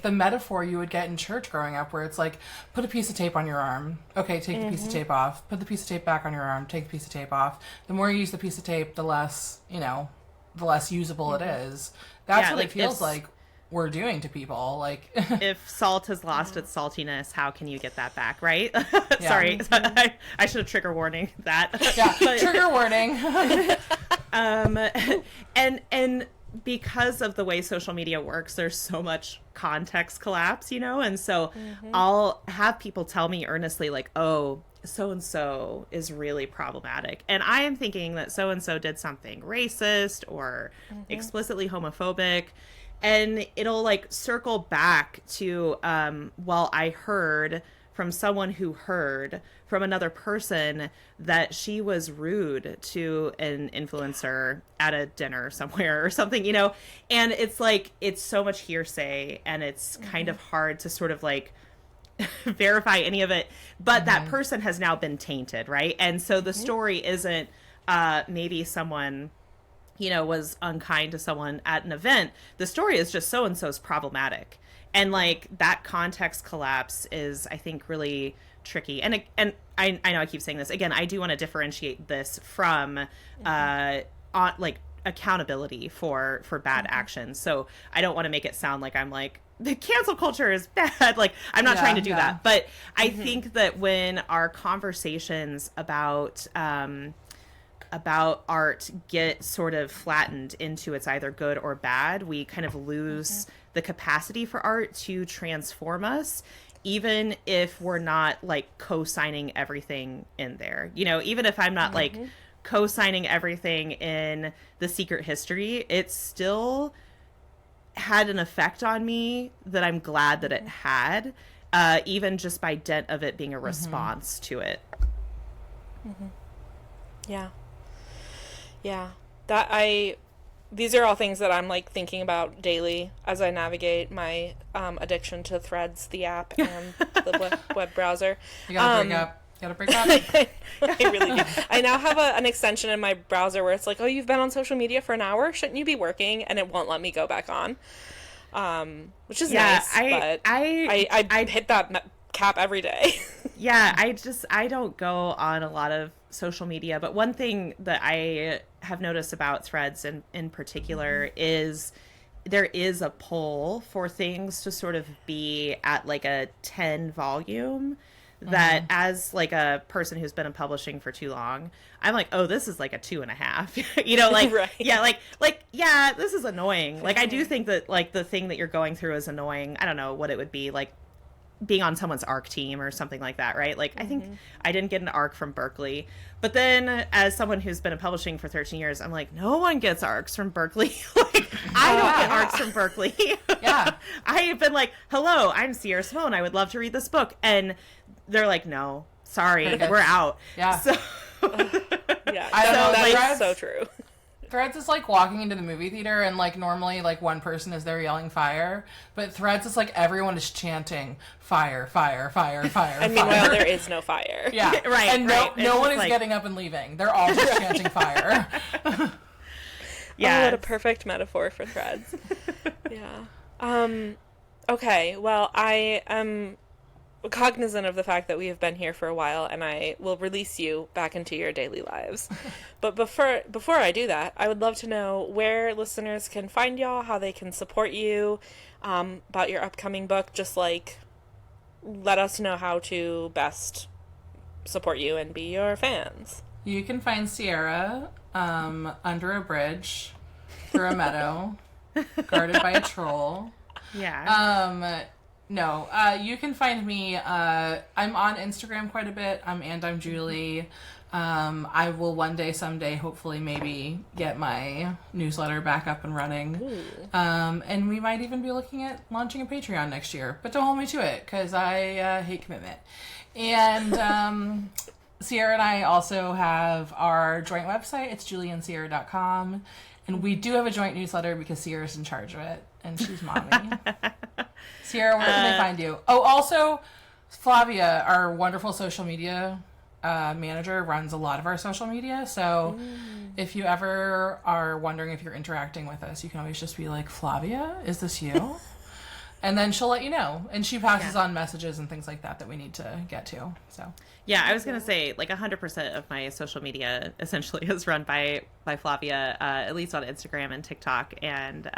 B: the metaphor you would get in church growing up, where it's like, put a piece of tape on your arm. Okay, take the piece of tape off. Put the piece of tape back on your arm. Take the piece of tape off. The more you use the piece of tape, the less, you know, the less usable it is. That's what
C: like
B: it feels like we're doing to people. Like,
C: if salt has lost its saltiness, how can you get that back, right? Sorry, I should have trigger warning that.
B: Yeah, but, trigger warning.
C: And because of the way social media works, there's so much context collapse, you know? And so I'll have people tell me earnestly, like, oh, so-and-so is really problematic. And I am thinking that so-and-so did something racist or explicitly homophobic. And it'll like circle back to, well, I heard from someone who heard from another person that she was rude to an influencer at a dinner somewhere or something, you know? And it's like, it's so much hearsay, and it's kind of hard to sort of like verify any of it, but that person has now been tainted, right? And so the story isn't maybe someone, you know, was unkind to someone at an event. The story is just so-and-so's problematic. And like, that context collapse is, I think, really tricky. And I know I keep saying this again, I do want to differentiate this from like accountability for bad actions. So I don't want to make it sound like I'm like, the cancel culture is bad. Like, I'm not trying to do that. But I think that when our conversations about art get sort of flattened into it's either good or bad, we kind of lose the capacity for art to transform us, even if we're not like co-signing everything in there. You know, even if I'm not like co-signing everything in The Secret History, it still had an effect on me that I'm glad that it had, even just by dint of it being a response to it.
A: Yeah. These are all things that I'm like thinking about daily as I navigate my addiction to Threads, the app, and the web browser.
B: You gotta break up.
A: I really do. I now have an extension in my browser where it's like, oh, you've been on social media for an hour, shouldn't you be working? And it won't let me go back on, which is nice. But I hit that cap every day.
C: Yeah, I don't go on a lot of social media, but one thing that I have noticed about Threads in particular is there is a pull for things to sort of be at like a 10 volume that as like a person who's been in publishing for too long, I'm like, oh, this is like a 2.5. You know, like,
A: Right.
C: yeah, yeah, this is annoying. Like, I do think that like the thing that you're going through is annoying. I don't know what it would be like being on someone's ARC team or something like that, right? Like, I think I didn't get an ARC from Berkeley. But then as someone who's been in publishing for 13 years, I'm like, no one gets ARCs from Berkeley. Like, I don't get ARCs from Berkeley.
B: Yeah.
C: I have been like, hello, I'm Sierra Simone. I would love to read this book. And they're like, no, sorry, we're out.
B: Yeah.
C: So,
A: Yeah,
B: I don't know,
A: that
B: Threads-
A: is so true.
B: Threads is like walking into the movie theater and like normally like one person is there yelling fire, but Threads is like everyone is chanting fire, fire, fire, fire.
A: And meanwhile, there is no fire.
B: Yeah,
C: Right,
B: And
C: right.
B: no
C: It's
B: one is
C: like-
B: getting up and leaving. They're all just chanting fire.
C: yeah.
A: Oh, what a perfect metaphor for Threads. Yeah. Okay, well, I am cognizant of the fact that we have been here for a while, and I will release you back into your daily lives. But before I do that, I would love to know where listeners can find y'all, how they can support you, about your upcoming book. Just like, let us know how to best support you and be your fans.
B: You can find Sierra under a bridge, through a meadow, guarded by a troll.
C: Yeah.
B: No, you can find me, I'm on Instagram quite a bit, I'm Julie. I will one day, someday, hopefully, maybe get my newsletter back up and running. And we might even be looking at launching a Patreon next year, but don't hold me to it, because I hate commitment. And Sierra and I also have our joint website, it's julieandsierra.com, and we do have a joint newsletter because Sierra's in charge of it, and she's mommy. Sierra, where can they find you? Oh, also, Flavia, our wonderful social media manager, runs a lot of our social media. So if you ever are wondering if you're interacting with us, you can always just be like, Flavia, is this you? And then she'll let you know. And she passes on messages and things like that that we need to get to. So
C: Yeah, I was going to say, like, 100% of my social media essentially is run by Flavia, at least on Instagram and TikTok. And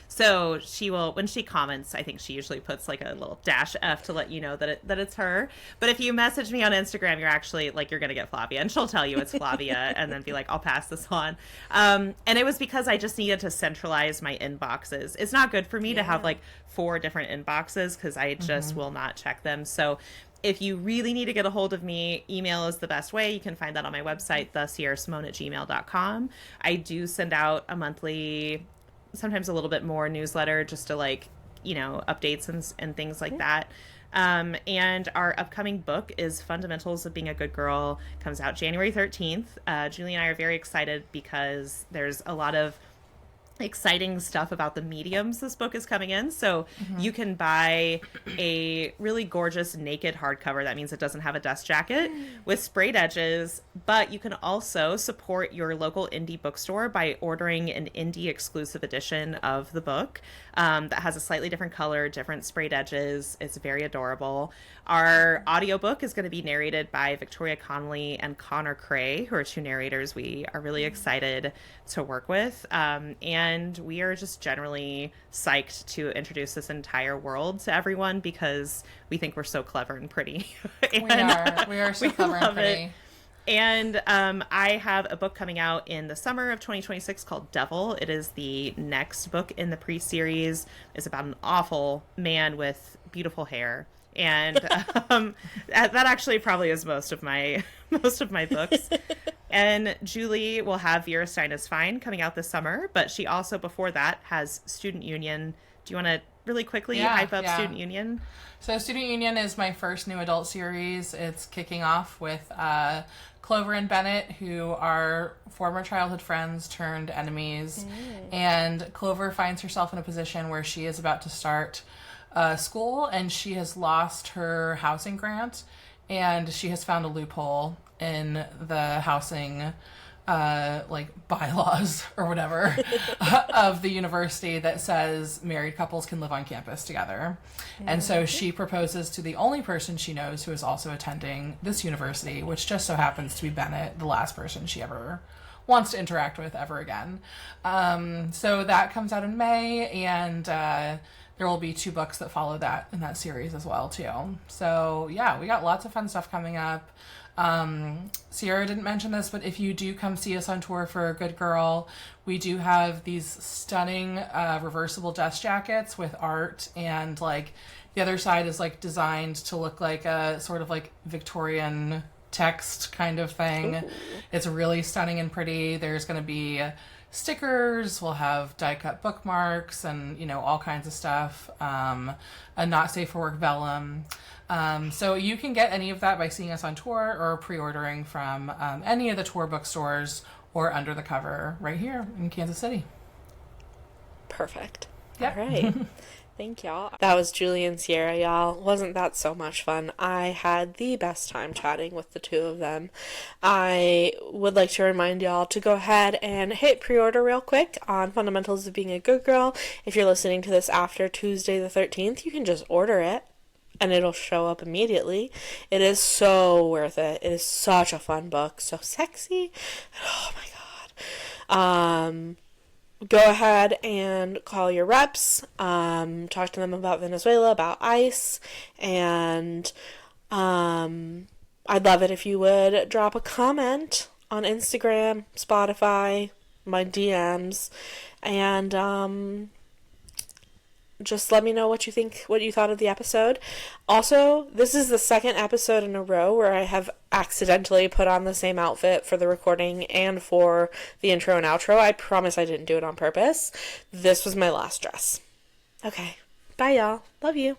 C: so she will, when she comments, I think she usually puts, like, a little dash F to let you know that it's her. But if you message me on Instagram, you're actually, like, you're going to get Flavia. And she'll tell you it's Flavia and then be like, I'll pass this on. And it was because I just needed to centralize my inboxes. It's not good for me to have, like, 4 different inboxes because I just will not check them. So if you really need to get a hold of me, email is the best way. You can find that on my website, thesierrasimone@gmail.com. I do send out a monthly, sometimes a little bit more newsletter just to, like, you know, updates and things like that. And our upcoming book is Fundamentals of Being a Good Girl. Comes out January 13th. Julie and I are very excited because there's a lot of exciting stuff about the mediums this book is coming in. So you can buy a really gorgeous naked hardcover. That means it doesn't have a dust jacket with sprayed edges, but you can also support your local indie bookstore by ordering an indie exclusive edition of the book that has a slightly different color, different sprayed edges. It's very adorable. Our audiobook is going to be narrated by Victoria Connolly and Connor Cray, who are 2 narrators we are really excited to work with. And we are just generally psyched to introduce this entire world to everyone because we think we're so clever and pretty. And
B: we are so clever and pretty.
C: It. And I have a book coming out in the summer of 2026 called Devil. It is the next book in the pre-series. It's about an awful man with beautiful hair. And that actually probably is most of my books. And Julie will have Vera Stein is Fine coming out this summer, but she also before that has Student Union. Do you want to really quickly hype up Student Union?
B: So Student Union is my first new adult series. It's kicking off with Clover and Bennett, who are former childhood friends turned enemies. And Clover finds herself in a position where she is about to start school, and she has lost her housing grant, and she has found a loophole in the housing bylaws or whatever of the university that says married couples can live on campus together. And so she proposes to the only person she knows who is also attending this university, which just so happens to be Bennett, the last person she ever wants to interact with ever again. So that comes out in May, and there will be 2 books that follow that in that series as well too. So yeah, we got lots of fun stuff coming up. Sierra didn't mention this, but if you do come see us on tour for Good Girl, we do have these stunning reversible dust jackets with art, and like the other side is like designed to look like a sort of like Victorian text kind of thing. Ooh. It's really stunning and pretty. There's going to be stickers, we'll have die cut bookmarks, and, you know, all kinds of stuff. A not safe for work vellum. So you can get any of that by seeing us on tour or pre-ordering from any of the tour bookstores or Under the Cover right here in Kansas City.
A: Perfect.
B: Yep.
A: All right. Thank y'all. That was Julie and Sierra, y'all. Wasn't that so much fun? I had the best time chatting with the 2 of them. I would like to remind y'all to go ahead and hit pre-order real quick on Fundamentals of Being a Good Girl. If you're listening to this after Tuesday the 13th, you can just order it and it'll show up immediately. It is so worth it. It is such a fun book. So sexy. Oh my God. Go ahead and call your reps, talk to them about Venezuela, about ICE, and I'd love it if you would drop a comment on Instagram, Spotify, my DMs, and just let me know what you think, what you thought of the episode. Also, this is the 2nd episode in a row where I have accidentally put on the same outfit for the recording and for the intro and outro. I promise I didn't do it on purpose. This was my last dress. Okay. Bye, y'all. Love you.